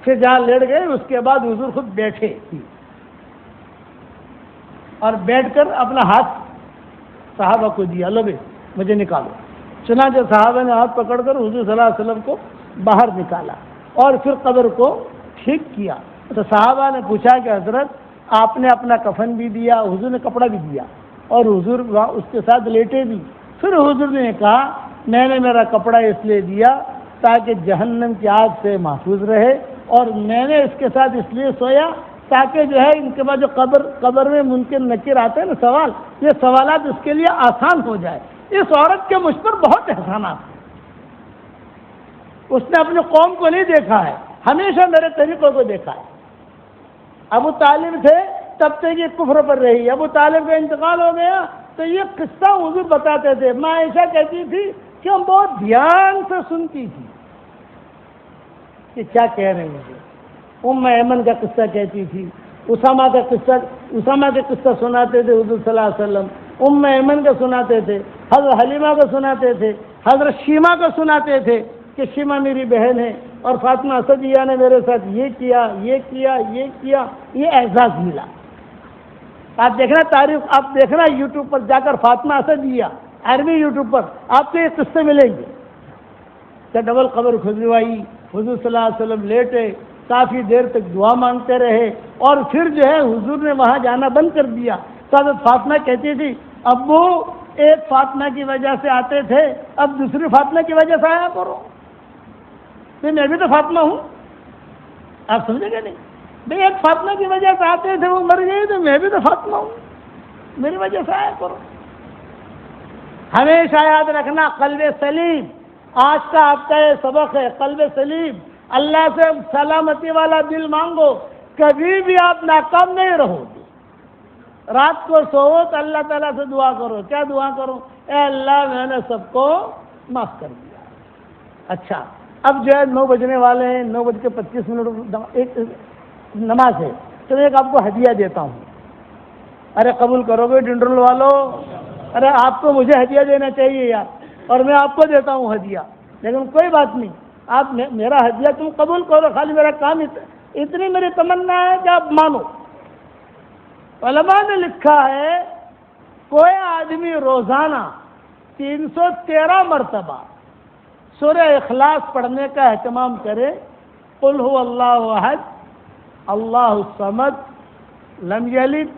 پھر جہاں لیٹ گئے اس کے بعد حضور خود بیٹھے، اور بیٹھ کر اپنا ہاتھ صحابہ کو دیا، لو بھائی مجھے نکالو۔ چنانچہ صحابہ نے ہاتھ پکڑ کر حضور صلی اللہ علیہ وسلم کو باہر نکالا، اور پھر قبر کو ٹھیک کیا۔ تو صحابہ نے پوچھا کہ حضرت آپ نے اپنا کفن بھی دیا، حضور نے کپڑا بھی دیا، اور حضور اس کے ساتھ لیٹے بھی۔ پھر حضور نے کہا میں نے میرا کپڑا اس لیے دیا تاکہ جہنم کی آگ سے محفوظ رہے، اور میں نے اس کے ساتھ اس لیے سویا تاکہ جو ہے ان کے بعد جو قبر میں منکر نکیر آتے ہیں نا سوال، یہ سوالات اس کے لیے آسان ہو جائے۔ اس عورت کے مجھ پر بہت احسانات ہیں، اس نے اپنی قوم کو نہیں دیکھا ہے، ہمیشہ میرے طریقوں کو دیکھا ہے۔ ابو طالب تھے تب تک یہ کفر پر رہی، ابو طالب کا انتقال ہو گیا تو یہ قصہ حضور بتاتے تھے۔ ماں عائشہ کہتی تھی کہ ہم بہت دھیان سے سنتی تھی کہ کیا کہہ رہے ہیں۔ ایمن کا قصہ کہتی تھی، اسامہ کے قصہ سناتے تھے حضور صلی اللہ علیہ وسلم، ایمن کا سناتے تھے، حضرت حلیمہ کو سناتے تھے، حضرت شیمہ کو سناتے تھے کہ شیمہ میری بہن ہے، اور فاطمہ اسدیہ نے میرے ساتھ یہ کیا، یہ اعزاز ملا۔ آپ دیکھنا تاریخ، آپ دیکھنا یوٹیوب پر جا کر فاطمہ اسدیہ عربی یوٹیوب پر آپ کو یہ قصے ملیں گے کہ ڈبل قبر کھدوائی، حضور صلی اللہ علیہ وسلم لیٹے، کافی دیر تک دعا مانگتے رہے، اور پھر جو ہے حضور نے وہاں جانا بند کر دیا۔ تو حضرت فاطمہ کہتی تھی ابو ایک فاطمہ کی وجہ سے آتے تھے، اب دوسری فاطمہ کی وجہ سے آیا کرو، میں بھی تو فاطمہ ہوں، آپ سمجھے گا نہیں؟ بھائی ایک فاطمہ کی وجہ سے آتے تھے، وہ مر گئی تو میں بھی تو فاطمہ ہوں، میری وجہ سے آیا کرو۔ ہمیشہ یاد رکھنا قلب سلیم، آج کا آپ کا یہ سبق ہے، قلب سلیم، اللہ سے سلامتی والا دل مانگو، کبھی بھی آپ ناکام نہیں رہو گے۔ رات کو سو تو اللہ تعالیٰ سے دعا کرو، کیا دعا کرو؟ اے اللہ میں نے سب کو معاف کر دیا۔ اچھا اب جو ہے 9 بجنے والے ہیں، 9:25 ایک نماز ہے، تو ایک آپ کو ہدیہ دیتا ہوں، ارے قبول کرو گے ڈنڈرل والو؟ ارے آپ کو مجھے ہدیہ دینا چاہیے یار، اور میں آپ کو دیتا ہوں ہدیہ، لیکن کوئی بات نہیں، آپ میرا ہدیہ تم قبول کرو، خالی میرا کام اتنی میری تمنا ہے کہ آپ مانو۔ علماء نے لکھا ہے کوئی آدمی روزانہ 313 مرتبہ سورہ اخلاص پڑھنے کا اہتمام کرے، قل هو اللہ احد اللہ الصمد لم یلد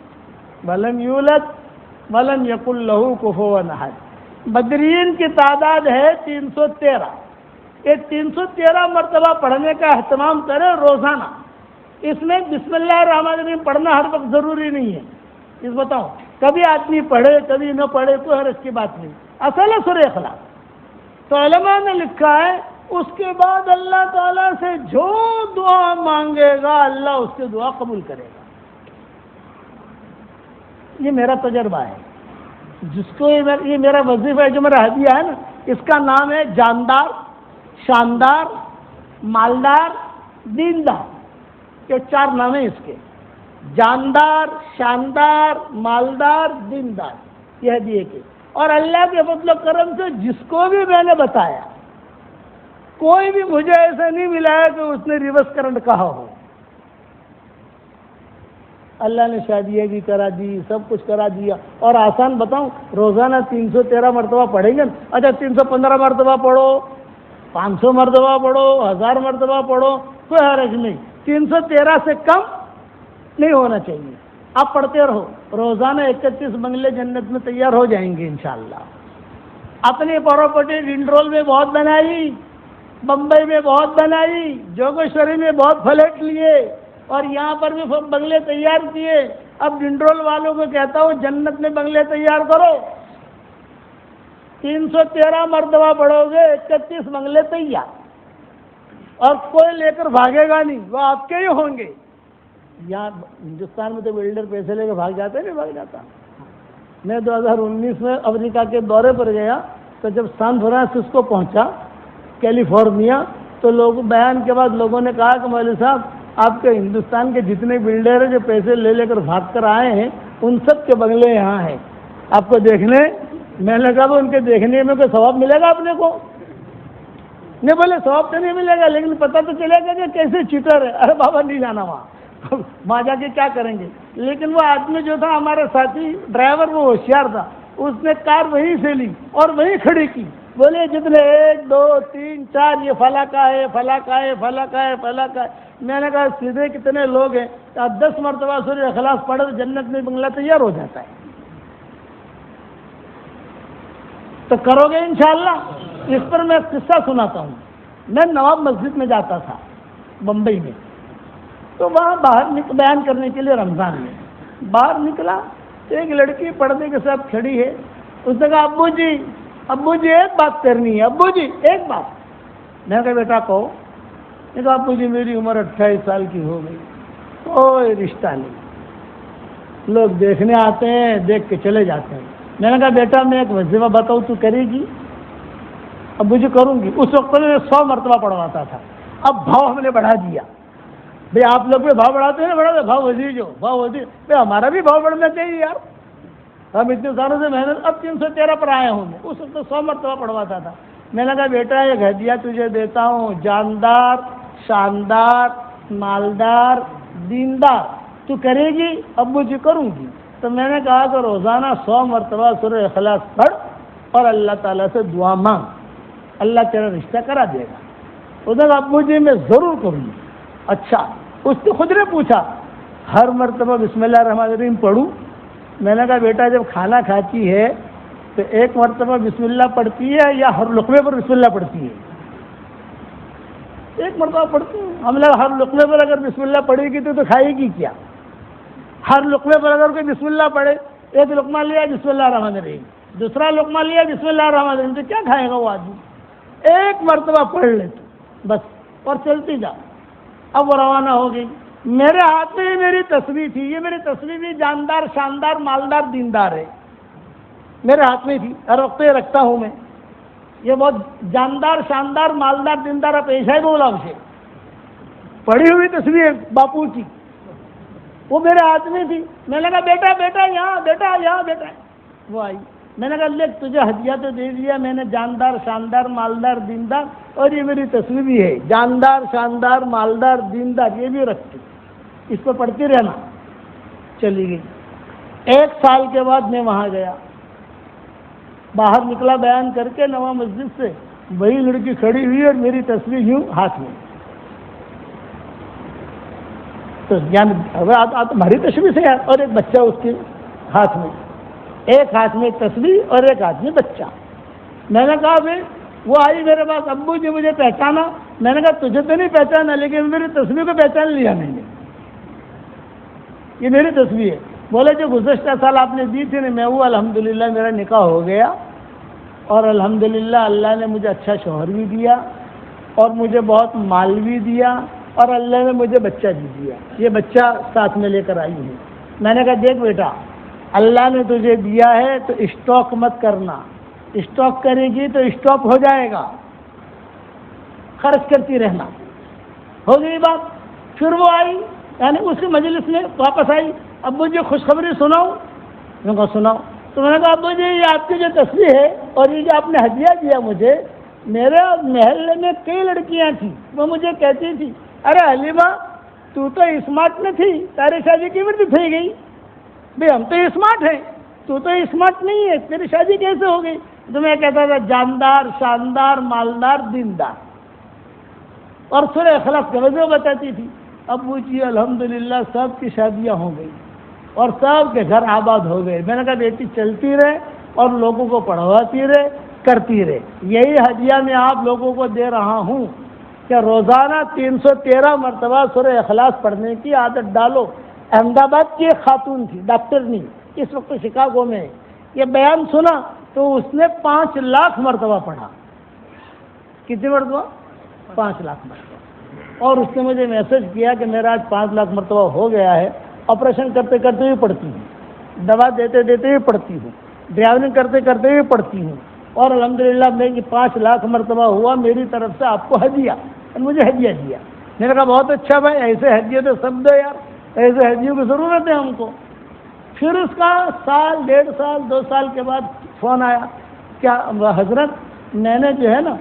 ولم یولد ولم یکن لہ کفوا احد، بدرین کی تعداد ہے 313، یہ 313 مرتبہ پڑھنے کا اہتمام کرے روزانہ۔ اس میں بسم اللہ الرحمن الرحیم پڑھنا ہر وقت ضروری نہیں ہے، اس بتاؤ کبھی آدمی پڑھے کبھی نہ پڑھے کوئی حرج کی بات نہیں، اصل ہے سورہ اخلاص۔ تو علماء نے لکھا ہے اس کے بعد اللہ تعالیٰ سے جو دعا مانگے گا اللہ اس کی دعا قبول کرے گا۔ یہ میرا تجربہ ہے، جس کو یہ میرا وظیفہ ہے، جو میرا ہدیہ ہے نا، اس کا نام ہے جاندار، شاندار، مالدار، دیندار۔ یہ 4 نام ہیں اس کے، جاندار، شاندار، مالدار، دیندار، یہ ہدیے کے۔ اور اللہ کے فضل و کرم سے جس کو بھی میں نے بتایا، کوئی بھی مجھے ایسا نہیں ملا ہے کہ اس نے ریورس کرنٹ کہا ہو۔ اللہ نے شادیاں بھی کرا دی، سب کچھ کرا دیا۔ اور آسان بتاؤں، روزانہ 313 مرتبہ پڑھیں گے، اچھا 315 مرتبہ پڑھو، 500 مرتبہ پڑھو، 1000 مرتبہ پڑھو، کوئی حرج نہیں، 313 سے کم نہیں ہونا چاہیے۔ آپ پڑھتے رہو، روزانہ 31 بنگلے جنت میں تیار ہو جائیں گے انشاءاللہ۔ اپنی پراپرٹی ڈنڈرول میں بہت بنائی، بمبئی میں بہت بنائی، جوگیشوری میں بہت فلیٹ لیے، اور یہاں پر بھی بنگلے تیار کیے۔ اب ڈنڈرول والوں کو کہتا ہوں جنت میں بنگلے تیار کرو، 313 مرتبہ پڑھو گے 31 بنگلے تیار، اور کوئی لے کر بھاگے گا نہیں، وہ آپ کے ہی ہوں گے۔ یہاں ہندوستان میں تو بلڈر پیسے لے کے بھاگ جاتے نہیں بھاگ جاتا۔ میں 2019 میں امریکہ کے دورے پر گیا، تو جب سان فرانسسکو پہنچا کیلیفورنیا، تو لوگ بیان کے بعد لوگوں نے کہا کہ مولوی صاحب آپ کے ہندوستان کے جتنے بلڈر ہیں جو پیسے لے لے کر بھاگ کر آئے ہیں، ان سب کے بنگلے یہاں ہیں آپ کو دیکھنے۔ میں نے کہا ان کے دیکھنے میں کوئی ثواب ملے گا اپنے کو؟ نہیں بولے ثواب تو نہیں ملے گا، لیکن پتہ تو چلے گا کہ کیسے چیٹر ہے۔ ارے بابا نہیں جانا وہاں جا کے کیا کریں گے؟ لیکن وہ آدمی جو تھا ہمارا ساتھی ڈرائیور، وہ ہوشیار تھا، اس نے کار وہیں سے لی اور وہیں کھڑی کی، بولے جتنے 1 2 3 4 یہ فلاں کا ہے، فلاں کا ہے، فلاں کا ہے، فلاں کا ہے۔ میں نے کہا سیدھے کتنے لوگ ہیں؟ آپ 10 مرتبہ سورہ اخلاص پڑھو تو جنت میں بنگلہ تیار ہو جاتا ہے۔ تو کرو گے انشاءاللہ؟ اس پر میں قصہ سناتا ہوں۔ میں نواب مسجد میں جاتا تھا بمبئی میں، تو وہاں باہر بیان کرنے کے لیے رمضان میں باہر نکلا تو ایک لڑکی پردے کے ساتھ کھڑی ہے۔ اس نے کہا ابو جی ایک بات کرنی ہے، ابو جی ایک بات۔ میں نے کہا بیٹا کہو۔ نے کہا ابو جی میری عمر 28 سال کی ہو گئی، کوئی رشتہ نہیں، لوگ دیکھنے آتے ہیں، دیکھ کے چلے جاتے ہیں۔ میں نے کہا بیٹا میں ایک وظیفہ بتاؤں تو کرے گی؟ ابو جی کروں گی۔ اس وقت میں 100 مرتبہ پڑھواتا تھا، اب بھاؤ ہم نے بڑھا دیا۔ بھئی آپ لوگ بھی بھاؤ بڑھاتے ہیں، بڑھا دے بھاؤ وزیر بھئی ہمارا بھی بھاؤ بڑھنا چاہیے یار، ہم اتنے سالوں سے محنت، اب 313 پر آئے ہوں گے، اس وقت 100 مرتبہ پڑھواتا تھا۔ میں نے کہا بیٹا ایک ہدیہ تجھے دیتا ہوں، جاندار، شاندار، مالدار، دیندار، تو کرے گی؟ ابو جی کروں گی۔ تو میں نے کہا کہ روزانہ 100 مرتبہ سورہ اخلاص پڑھ اور اللہ تعالیٰ سے دعا مانگ، اللہ تیرا رشتہ کرا دے گا۔ ادھر ابو جی میں ضرور کروں گی۔ اچھا، اس نے خود نے پوچھا ہر مرتبہ بسم اللہ الرحمن الرحیم پڑھوں؟ میں نے کہا بیٹا جب کھانا کھاتی ہے تو ایک مرتبہ بسم اللہ پڑھتی ہے یا ہر لقمے پر بسم اللہ پڑھتی ہے؟ ایک مرتبہ پڑھتی ہے۔ ہم لوگ ہر لقمے پر اگر بسم اللہ پڑھے گی تو کھائے گی کیا؟ ہر لقمے پر اگر کوئی بسم اللہ پڑھے، ایک لقمہ لیا بسم اللہ الرحمن الرحیم، دوسرا لقمہ لیا بسم اللہ الرحمن الرحیم، تو کیا کھائے گا وہ آدمی؟ ایک مرتبہ پڑھ لے تو بس، اور چلتی جا۔ اب وہ روانہ ہو گئی، میرے ہاتھ میں میری تصویر تھی، یہ میری تصویر بھی جاندار، شاندار، مالدار، دیندار ہے، میرے ہاتھ میں تھی، ہر وقت یہ رکھتا ہوں میں۔ یہ بہت جاندار، شاندار، مالدار، دیندار پیشہ ہے بولا اسے، پڑھی ہوئی تصویر باپو کی، وہ میرے ہاتھ میں تھی۔ میں نے کہا بیٹا یہاں، بیٹا یہاں، بیٹا۔ وہ آئی، میں نے کہا لیک تجھے ہدیہ تو دے دیا میں نے، جاندار شاندار مالدار دیندار، اور یہ میری تصویر بھی ہے، جاندار شاندار مالدار دیندار، یہ بھی رکھتی، اس کو پڑھتی رہنا۔ چلی گئی۔ 1 سال کے بعد میں وہاں گیا، باہر نکلا بیان کر کے نواں مسجد سے، وہی لڑکی کھڑی ہوئی اور میری تصویر یوں ہاتھ میں۔ تو یعنی تمہاری تصویر سے یار، اور ایک بچہ اس کے ہاتھ میں، ایک ہاتھ میں تصویر اور ایک ہاتھ میں بچہ۔ میں نے کہا بھائی، وہ آئی میرے پاس، ابو جی مجھے پہچانا؟ میں نے کہا تجھے تو نہیں پہچانا، لیکن میری تصویر کو پہچان لیا میں نے، یہ میری تصویر ہے۔ بولے جو گزشتہ سال آپ نے دی تھی نا، میں وہ الحمدللہ میرا نکاح ہو گیا، اور الحمدللہ اللہ نے مجھے اچھا شوہر بھی دیا، اور مجھے بہت مال بھی دیا، اور اللہ نے مجھے بچہ بھی دیا، یہ بچہ ساتھ میں لے کر آئی ہوں۔ میں نے کہا دیکھ بیٹا، اللہ نے تجھے دیا ہے تو اسٹاک مت کرنا، اسٹاک کرے گی تو اسٹاپ ہو جائے گا، خرچ کرتی رہنا۔ ہو گئی بات۔ پھر وہ آئی، یعنی اسی مجلس میں واپس آئی، ابو جی خوشخبری سناؤ؟ میں نے کہا سناؤ۔ تو میں نے کہا ابو جی یہ آپ کی جو تصویر ہے اور یہ جو آپ نے ہدیہ دیا مجھے، میرے محلے میں کئی لڑکیاں تھیں، وہ مجھے کہتی تھی ارے حلیمہ تو اسمارٹ نہ تھی، تیری شادی کی عمر بھی تھی گئی، بھائی ہم تو اسمارٹ ہیں، تو اسمارٹ نہیں ہے، تیری شادی کیسے ہو گئی؟ تو میں کہتا تھا جاندار شاندار مالدار دیندار، اور سورہ اخلاص کے وجہ بتاتی تھی۔ ابو جی الحمدللہ سب کی شادیاں ہو گئی اور سب کے گھر آباد ہو گئے۔ میں نے کہا بیٹی چلتی رہے اور لوگوں کو پڑھواتی رہے، کرتی رہے۔ یہی ہدیہ میں آپ لوگوں کو دے رہا ہوں کہ روزانہ 313 مرتبہ سورہ اخلاص پڑھنے کی عادت ڈالو۔ احمد آباد کی ایک خاتون تھی، ڈاکٹر نہیں، اس وقت شکاگو میں ہے، یہ بیان سنا تو اس نے 5 لاکھ مرتبہ پڑھا۔ کتنی مرتبہ؟ 5 لاکھ مرتبہ۔ اور اس نے مجھے میسج کیا کہ میرا آج 5 لاکھ مرتبہ ہو گیا ہے، آپریشن کرتے کرتے بھی پڑھتی ہوں، دوا دیتے دیتے بھی پڑھتی ہوں، ڈرائیونگ کرتے کرتے بھی پڑھتی ہوں، اور الحمدللہ میں 5 لاکھ مرتبہ ہوا، میری طرف سے آپ کو ہدیہ، اور مجھے ہدیہ دیا۔ میں نے کہا بہت اچھا بھائی، ایسے ہدیے تو سب دو یار، ایسے ہدیوں کی ضرورت ہے ہم کو۔ پھر اس کا سال 1.5 سال 2 سال کے بعد فون آیا، کیا حضرت میں نے جو ہے نا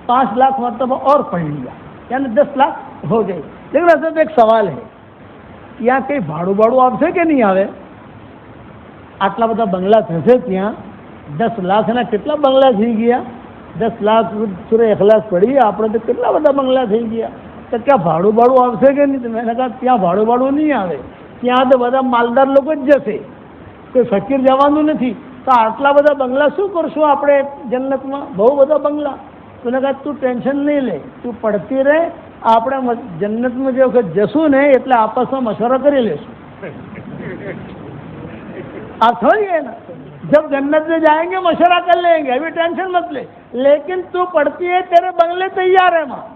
5 لاکھ مرتبہ اور پڑھ لیا، یعنی 10 لاکھ ہو گئی۔ لیکن حضرت ایک سوال ہے، یہاں کئی بھاڑو آپ سے کہ نہیں آوے؟ آٹلا بتا بنگلہ تھے ત્યાં 10 લાખ ના કેટલા બંગલા થઈ ગયા? 10 લાખ સૂરે એખલાસ પડી, આપણે તો કેટલા બધા બંગલા થઈ ગયા। તો ક્યાં ભાડું આવશે કે નહીં? તો મેં કહ્યું ત્યાં ભાડું નહીં આવે, ત્યાં તો બધા માલદાર લોકો જ જશે, કોઈ ફકીર જવાનું નથી। તો આટલા બધા બંગલા શું કરશું આપણે જન્નતમાં? બહુ બધા બંગલા। તો મેં કહ્યું તું ટેન્શન નહીં લે, તું પડતી રહે, આપણે જન્નતમાં જે વખત જશું ને એટલે આપસમાં મશવરો કરી લેશું। آپ سمجھ گئے نا؟ جب جنت میں جائیں گے مشورہ کر لیں گے، ابھی ٹینشن مت لے، لیکن تو پڑھتی ہے، تیرے بنگلے تیار ہیں وہاں،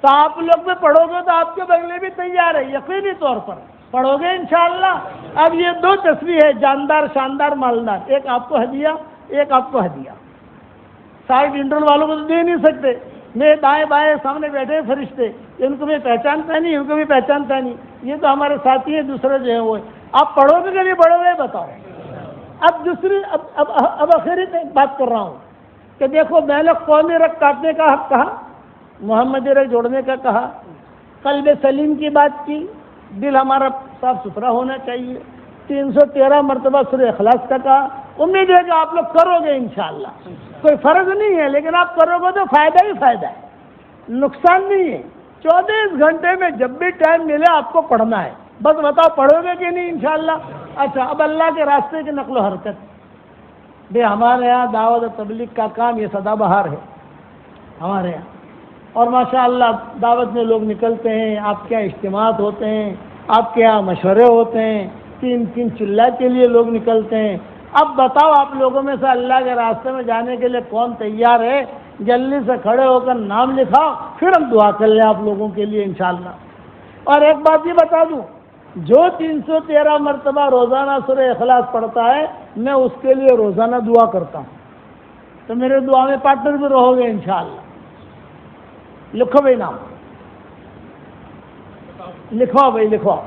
تو آپ لوگ بھی پڑھو گے تو آپ کے بنگلے بھی تیار ہے، یقینی طور پر پڑھو گے انشاءاللہ۔ اب یہ 2 تصویر ہے، جاندار شاندار مالدار، ایک آپ کو ہدیہ، ایک آپ کو ہدیہ۔ سائڈ انٹرول والوں کو تو دے نہیں سکتے، میرے دائیں بائیں سامنے بیٹھے فرشتے، ان کو بھی پہچانتا نہیں، ان کو بھی پہچانتا نہیں، یہ تو ہمارے ساتھی ہیں، دوسرے جو ہیں وہ آپ پڑھو گے کہ نہیں پڑھو گے بتاؤ۔ اب دوسری اب آخری بات کر رہا ہوں کہ دیکھو میں نے قومی رگ کاٹنے کا حق کہا، محمدی رگ جوڑنے کا کہا، قلب سلیم کی بات کی، دل ہمارا صاف ستھرا ہونا چاہیے، 313 مرتبہ سورہ اخلاص کا کہا۔ امید ہے کہ آپ لوگ کرو گے انشاءاللہ، کوئی فرض نہیں ہے، لیکن آپ کرو گے تو فائدہ ہی فائدہ ہے، نقصان نہیں ہے۔ 24 گھنٹے میں جب بھی ٹائم ملے آپ کو پڑھنا ہے، بس بتاؤ پڑھو گے کہ نہیں انشاءاللہ؟ اچھا، اب اللہ کے راستے کی نقل و حرکت، بھائی ہمارے یہاں دعوت و تبلیغ کا کام یہ سدا بہار ہے ہمارے یہاں، اور ماشاءاللہ دعوت میں لوگ نکلتے ہیں، آپ کے یہاں اجتماعات ہوتے ہیں، آپ کے یہاں مشورے ہوتے ہیں، 3 چلہ کے لیے لوگ نکلتے ہیں۔ اب بتاؤ آپ لوگوں میں سے اللہ کے راستے میں جانے کے لیے کون تیار ہے؟ جلدی سے کھڑے ہو کر نام لکھاؤ، پھر ہم دعا کر لیں آپ لوگوں کے لیے انشاءاللہ۔ اور ایک بات یہ بتا دوں، جو 313 مرتبہ روزانہ سورہ اخلاص پڑھتا ہے، میں اس کے لیے روزانہ دعا کرتا ہوں، تو میرے دعا میں پارٹنر بھی رہو گے انشاءاللہ۔ لکھو بھائی نام، لکھواؤ بھائی لکھواؤ،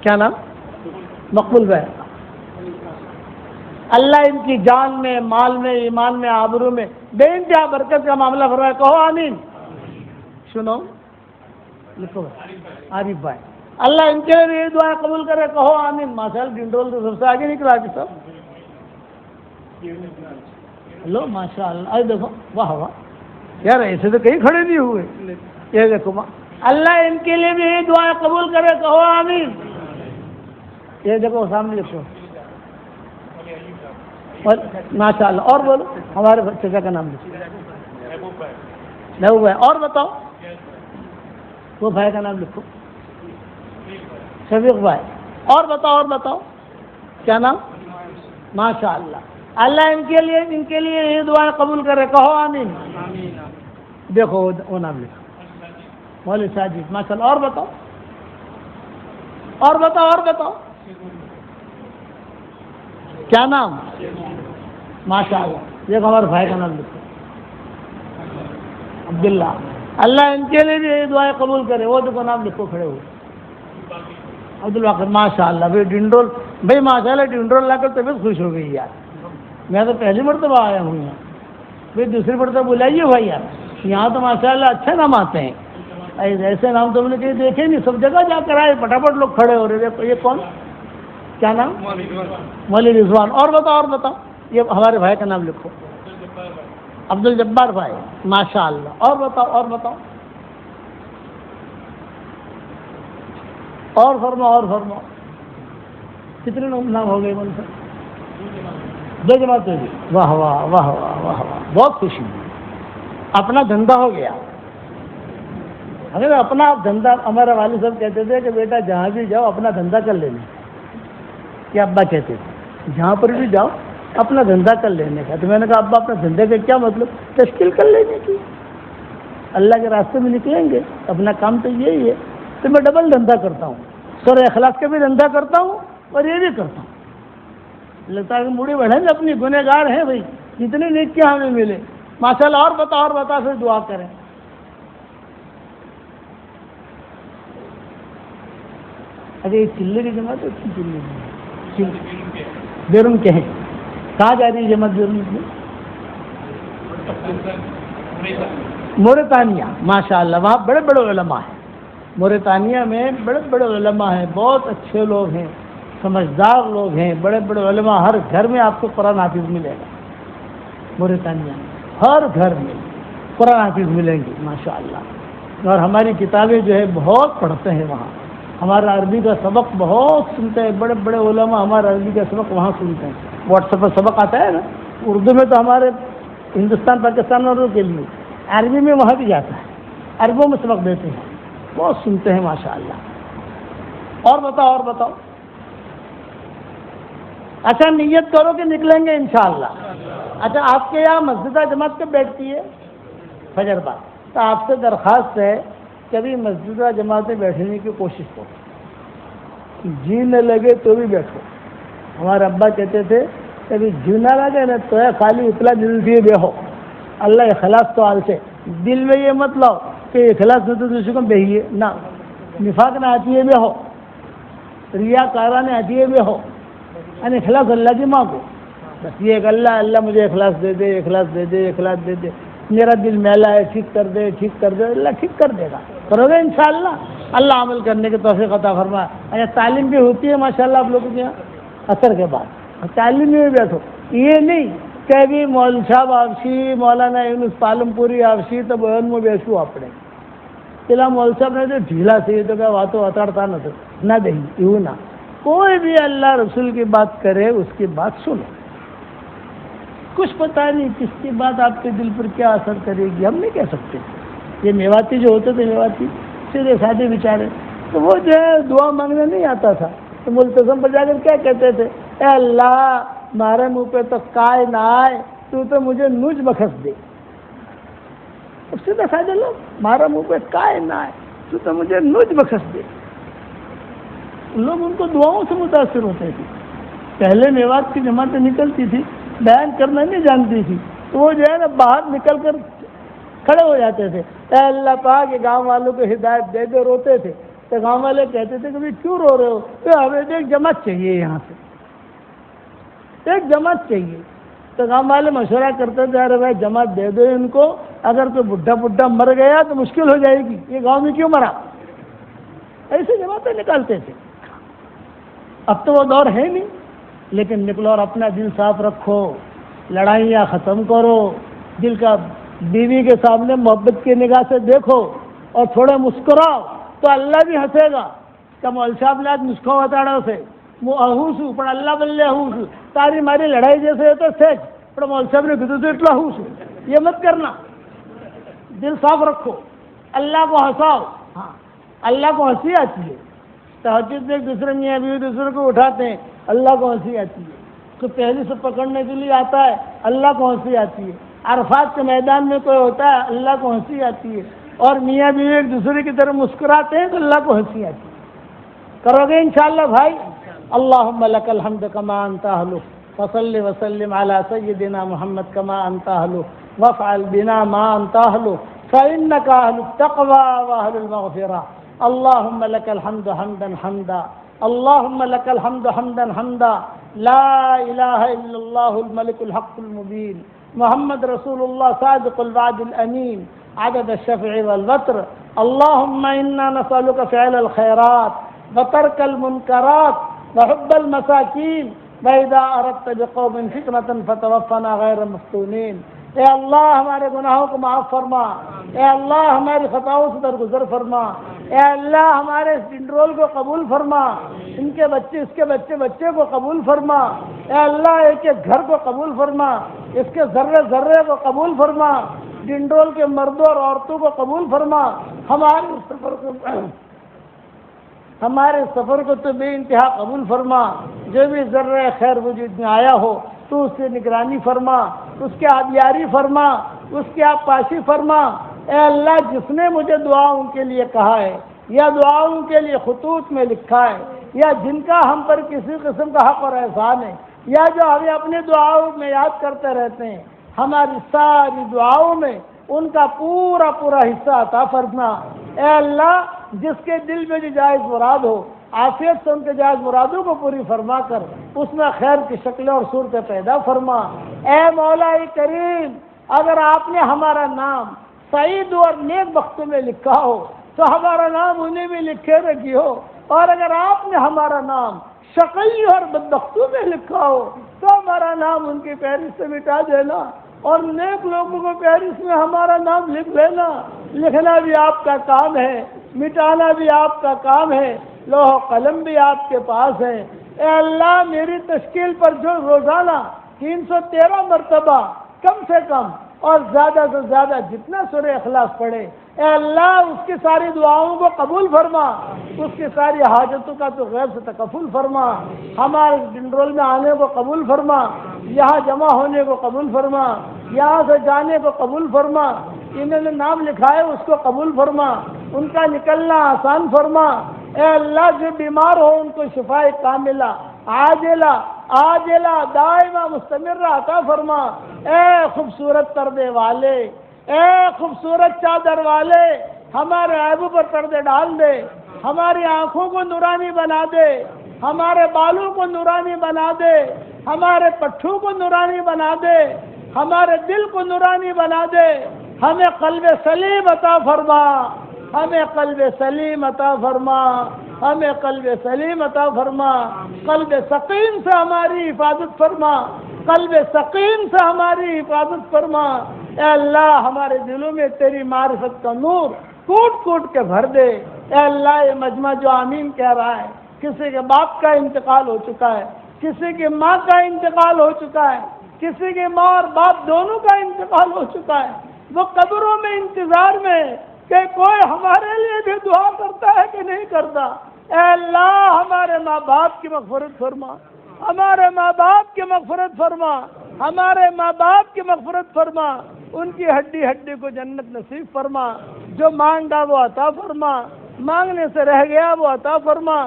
کیا نام؟ مقبول بھائی، اللہ ان کی جان میں، مال میں، ایمان میں، آبرو میں بے انتہا برکت کا معاملہ فرمائے. کہو آمین. سنو لکھو عارف بھائی، اللہ ان کے لیے بھی یہ دعا قبول کرے. کہو آمین. ماشاء اللہ ڈنڈول تو سب سے آگے نکلا کہ سب. لو ماشاء اللہ. ارے دیکھو واہ واہ یار، ایسے تو کہیں کھڑے نہیں ہوئے. یہ دیکھو اللہ ان کے لیے بھی یہ دعا قبول کرے. کہو آمین. یہ دیکھو سامنے لکھو ماشاء اللہ. اور بولو ہمارے چچا کا نام لکھو محبوب بھائی. اور بتاؤ وہ بھائی کا نام لکھو شفیق بھائی. اور بتاؤ کیا نام؟ ماشاء اللہ. اللہ ان کے لیے یہ دعا قبول کرے. کہو آمین. دیکھو وہ نام لکھو مولوی ساجد. ماشاء اللہ. اور بتاؤ کیا نام؟ ماشاء اللہ. دیکھو ہمارے بھائی کا نام لکھو عبداللہ. اللہ ان کے لیے بھی یہ دعائیں قبول کرے. وہ دیکھو نام لکھو کھڑے ہوئے عبد الواقع. ماشاء اللہ. بھائی ڈنڈول بھائی ماشاء اللہ ڈنڈول لا کر طبیعت خوش ہو گئی یار. میں تو پہلی مرتبہ آیا ہوں یہاں. بھائی دوسری مرتبہ بلائیے بھائی یار. یہاں تو ماشاء اللہ اچھے نام آتے ہیں. ایسے نام تو ہم نے کہیں دیکھے نہیں. سب جگہ جا کر آئے پٹافٹ لوگ کھڑے ہو رہے. یہ کون؟ کیا نام؟ مولوی رضوان. اور بتاؤ یہ ہمارے بھائی کا نام لکھو عبد الجبار بھائی. ماشاء اللہ. اور بتاؤ اور فرماؤ کتنے نام ہو گئے؟ دو جماعتیں بھی. واہ واہ واہ واہ واہ واہ. بہت خوشی. اپنا دھندا ہو گیا. اگر اپنا دھندا، ہمارے والد صاحب کہتے تھے کہ بیٹا جہاں بھی جاؤ اپنا دھندا کر لینا. کیا ابا کہتے تھے جہاں پر بھی جاؤ اپنا دھندا کر لینے کا. تو میں نے کہا ابا اپنا دھندے کا کیا مطلب؟ تشکیل کر لینے کی. اللہ کے راستے میں نکلیں گے. اپنا کام تو یہی ہے. تو میں ڈبل دھندا کرتا ہوں. سورہ اخلاص کا بھی دھندا کرتا ہوں اور یہ بھی کرتا ہوں. لگتا ہے کہ موڑی بڑھیں گے. اپنی گنہگار ہیں بھائی. جتنے نیکیاں ہمیں ملے ماشاء اللہ. اور بتا پھر دعا کریں. ارے یہ چلے کی جماعت ہے. بیرون کے ہیں. کہاں جا رہی ہے جماعت بیرون میں؟ موریتانیہ. ماشاء اللہ. وہاں بڑے بڑے علماء ہیں. موریتانیہ میں بڑے بڑے علماء ہیں. بہت اچھے لوگ ہیں. سمجھدار لوگ ہیں. بڑے بڑے علماء. ہر گھر میں آپ کو قرآن حافظ ملے گا. موریتانیہ ہر گھر میں قرآن حافظ ملیں گے ماشاء اللہ. اور ہماری کتابیں جو ہے بہت پڑھتے ہیں وہاں. ہمارا عربی کا سبق بہت سنتے ہیں. بڑے بڑے علماء ہمارا عربی کا سبق وہاں سنتے ہیں. واٹس ایپ پر سبق آتا ہے نا اردو میں. تو ہمارے ہندوستان پاکستان اور کے لیے عربی میں وہاں بھی جاتا ہے. عربوں میں سبق دیتے ہیں. بہت سنتے ہیں ماشاء اللہ. اور بتاؤ. اچھا نیت کرو کہ نکلیں گے انشاءاللہ. اچھا آپ کے یہاں مسجد جماعت کب بیٹھتی ہے؟ فجر بعد. تو آپ سے درخواست ہے کبھی مسجد جماعت میں بیٹھنے کی کوشش کرو. جی نہ لگے تو بھی بیٹھو. ہمارے ابا کہتے تھے کبھی جی نہ لگے نا تو ہے خالی اطلاع دل دیے بیہو. اللہ اخلاص تو حال سے دل میں یہ مت لاؤ کہ اخلاص میں تو دوسرے کو بہیے نہ. نفاق نہ آتی ہے بیہو. ریا کارانہ آتی ہے بیہو. یعنی اخلاص اللہ کی ماں کو بس یہ کہ اللہ مجھے اخلاص دے دے. اخلاص دے دے. میرا دل میلا ہے ٹھیک کر دے. اللہ ٹھیک کر دے گا. کرو گے انشاءاللہ. اللہ عمل کرنے کی توفیق عطا فرمائے. اچھا تعلیم بھی ہوتی ہے ماشاءاللہ آپ لوگوں کے یہاں اثر کے بعد. تعلیم میں بھی بیٹھو. یہ نہیں کہ بھی مول صاحب آفسی مولانا یونس پالم پوری آفسی تو بہن میں بیسو اپنے چلا مول صاحب نے تو ڈھیلا سے تو کیا باتوں اترتا نہ دیں یوں نہ. کوئی بھی اللہ رسول کی بات کرے اس کی بات سنو. کچھ پتہ نہیں کس کی بات آپ کے دل پر کیا اثر کرے گی ہم نہیں کہہ سکتے. یہ میواتی جو ہوتے تھے میواتی سیدھے سادے بیچارے تو وہ جو ہے دعا مانگنے نہیں آتا تھا. تو ملتزم پر جا کر کیا کہتے تھے؟ اے اللہ مارے منہ پہ تو کائے نہ آئے تو مجھے نوج بخش دے. سیدھے سادے لوگ مارا منہ پہ کائے نہ آئے تو مجھے نوج بخش دے. لوگ ان کو دعاؤں سے متاثر ہوتے تھے. پہلے میوات کی جماعتیں نکلتی تھی بیان کرنا نہیں جانتی تھی تو وہ جو ہے نا باہر نکل کر کھڑے ہو جاتے تھے. اے اللہ پاک یہ گاؤں والوں کو ہدایت دے دے. روتے تھے تو گاؤں والے کہتے تھے کہ بھائی کیوں رو رہے ہو؟ تو ہمیں ایک جماعت چاہیے یہاں سے. ایک جماعت چاہیے. تو گاؤں والے مشورہ کرتے تھے ارے بھائی جماعت دے دو ان کو, اگر کوئی بڈھا مر گیا تو مشکل ہو جائے گی, یہ گاؤں میں کیوں مرا. ایسی جماعتیں نکالتے تھے. اب تو وہ دور ہے نہیں, لیکن نکلو اور اپنا دل صاف رکھو, لڑائیاں ختم کرو, دل کا بیوی کے سامنے محبت کی نگاہ سے دیکھو اور تھوڑے مسکراؤ تو اللہ بھی ہنسے گا. کہ مول صاحب نے آج مسکو بتاڑا اسے ہوں پر اللہ بلے ہوں تاری ماری لڑائی جیسے ہوتا سیچ پر مول صاحب نے کدھر سے اتنا ہوں. یہ مت کرنا, دل صاف رکھو, اللہ کو ہنساؤ. ہاں اللہ کو ہنسی آتی ہے. تہجد میں ایک دوسرے میاں بیوی دوسرے کو اٹھاتے ہیں, اللہ کو ہنسی آتی ہے. تو پہلے سے پکڑنے کے لیے آتا ہے, اللہ کو ہنسی آتی ہے. عرفات کے میدان میں کوئی ہوتا ہے, اللہ کو ہنسی آتی ہے. اور میاں بیوی ایک دوسرے کی طرف مسکراتے ہیں تو اللہ کو ہنسی آتی ہے. کرو گے انشاءاللہ بھائی. اللہم لک الحمد کما انت اہلہ فصلی وسلم علی سیدنا محمد کما انت اہلہ وافعل بنا ما انت اہلہ فانک اہل التقوی واہل المغفرہ. اللہم لک الحمد حمدا حمدا, اللہم لک الحمد حمدا حمدا, لا الہ الا اللہ الملک الحق المبین, محمد رسول اللہ صادق الوعد الامین, عدد الشفع والوتر. اللہم انا نسألک فعل الخیرات وترک المنکرات وحب المساکین وَإِذَا أَرَدْتَ بِقَوْمٍ فِتْنَةً فَتَوَفَّنَا غَيْرَ مَفْتُونِينَ. اے اللہ ہمارے گناہوں کو معاف فرما, اے اللہ ہماری خطاؤں سے درگزر فرما, اے اللہ ہمارے اس ڈنڈرول کو قبول فرما, ان کے بچے اس کے بچے کو قبول فرما, اے اللہ ایک ایک گھر کو قبول فرما, اس کے ذرے کو قبول فرما, ڈنڈرول کے مردوں اور عورتوں کو قبول فرما. ہمارے سفر کو تو بے انتہا قبول فرما. جو بھی ذرہ خیر وجود میں آیا ہو تو اس سے نگرانی فرما, اس کے آبیاری فرما, اس کی آپ پاشی فرما. اے اللہ جس نے مجھے دعاؤں کے لیے کہا ہے یا دعاؤں کے لیے خطوط میں لکھا ہے یا جن کا ہم پر کسی قسم کا حق اور احسان ہے یا جو ہمیں اپنی دعاؤں میں یاد کرتے رہتے ہیں, ہماری ساری دعاؤں میں ان کا پورا حصہ عطا فرما. اے اللہ جس کے دل میں جو جائز مراد ہو عافیت سے ان کے جائز مرادوں کو پوری فرما کر اس میں خیر کی شکلیں اور صورتیں پیدا فرما. اے مولا کریم, اگر آپ نے ہمارا نام سعید اور نیک بختوں میں لکھا ہو تو ہمارا نام انہیں بھی لکھے رکھی ہو, اور اگر آپ نے ہمارا نام شقی اور بدبختوں میں لکھا ہو تو ہمارا نام ان کی فہرست سے مٹا دینا, اور نیک لوگوں کو فہرست میں ہمارا نام لکھ لینا. لکھنا بھی آپ کا کام ہے, مٹانا بھی آپ کا کام ہے, لوح و قلم بھی آپ کے پاس ہے. اے اللہ میری تشکیل پر جو روزانہ 313 مرتبہ کم سے کم اور زیادہ سے زیادہ جتنا سورہ اخلاص پڑھے, اے اللہ اس کی ساری دعاؤں کو قبول فرما, اس کی ساری حاجتوں کا تو غیب سے تکفل فرما. ہمارے ڈنڈرول میں آنے کو قبول فرما, یہاں جمع ہونے کو قبول فرما, یہاں سے جانے کو قبول فرما, انہوں نے نام لکھا ہے اس کو قبول فرما, ان کا نکلنا آسان فرما. اے اللہ جو بیمار ہو ان کو شفا کاملہ عاجلہ دائمہ مستمرہ عطا فرما. اے خوبصورت پردے والے, اے خوبصورت چادر والے, ہمارے عیبوں پر پردے ڈال دے, ہماری آنکھوں کو نورانی بنا دے, ہمارے بالوں کو نورانی بنا دے, ہمارے پٹھوں کو نورانی بنا دے, ہمارے دل کو نورانی بنا دے. ہمیں قلب سلیم عطا فرما, ہمیں قلب سلیم عطا فرما, ہمیں قلب سلیم عطا فرما. قلب سقیم سے ہماری حفاظت فرما, قلب سقیم سے ہماری حفاظت فرما. اے اللہ ہمارے دلوں میں تیری معرفت کا نور کوٹ کوٹ کے بھر دے. اے اللہ یہ مجمع جو آمین کہہ رہا ہے, کسی کے باپ کا انتقال ہو چکا ہے, کسی کی ماں کا انتقال ہو چکا ہے, کسی کے ماں اور باپ دونوں کا انتقال ہو چکا ہے, وہ قبروں میں انتظار میں کہ کوئی ہمارے لیے بھی دعا کرتا ہے کہ نہیں کرتا. اے اللہ ہمارے ماں باپ کی مغفرت فرما, ہمارے ماں باپ کی مغفرت فرما, ہمارے ماں باپ کی مغفرت فرما. ان کی ہڈی ہڈی کو جنت نصیب فرما. جو مانگا وہ عطا فرما, مانگنے سے رہ گیا وہ عطا فرما.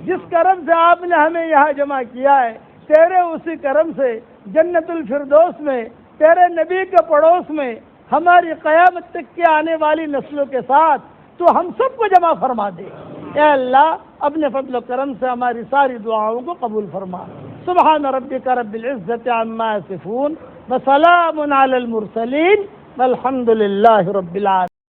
جس کرم سے آپ نے ہمیں یہاں جمع کیا ہے, تیرے اسی کرم سے جنت الفردوس میں تیرے نبی کے پڑوس میں ہماری قیامت تک کے آنے والی نسلوں کے ساتھ تو ہم سب کو جمع فرما دے. اے اللہ اپنے فضل و کرم سے ہماری ساری دعاؤں کو قبول فرما. سبحان ربک رب العزت عما یصفون وسلام علی المرسلین والحمد للہ رب العالمین.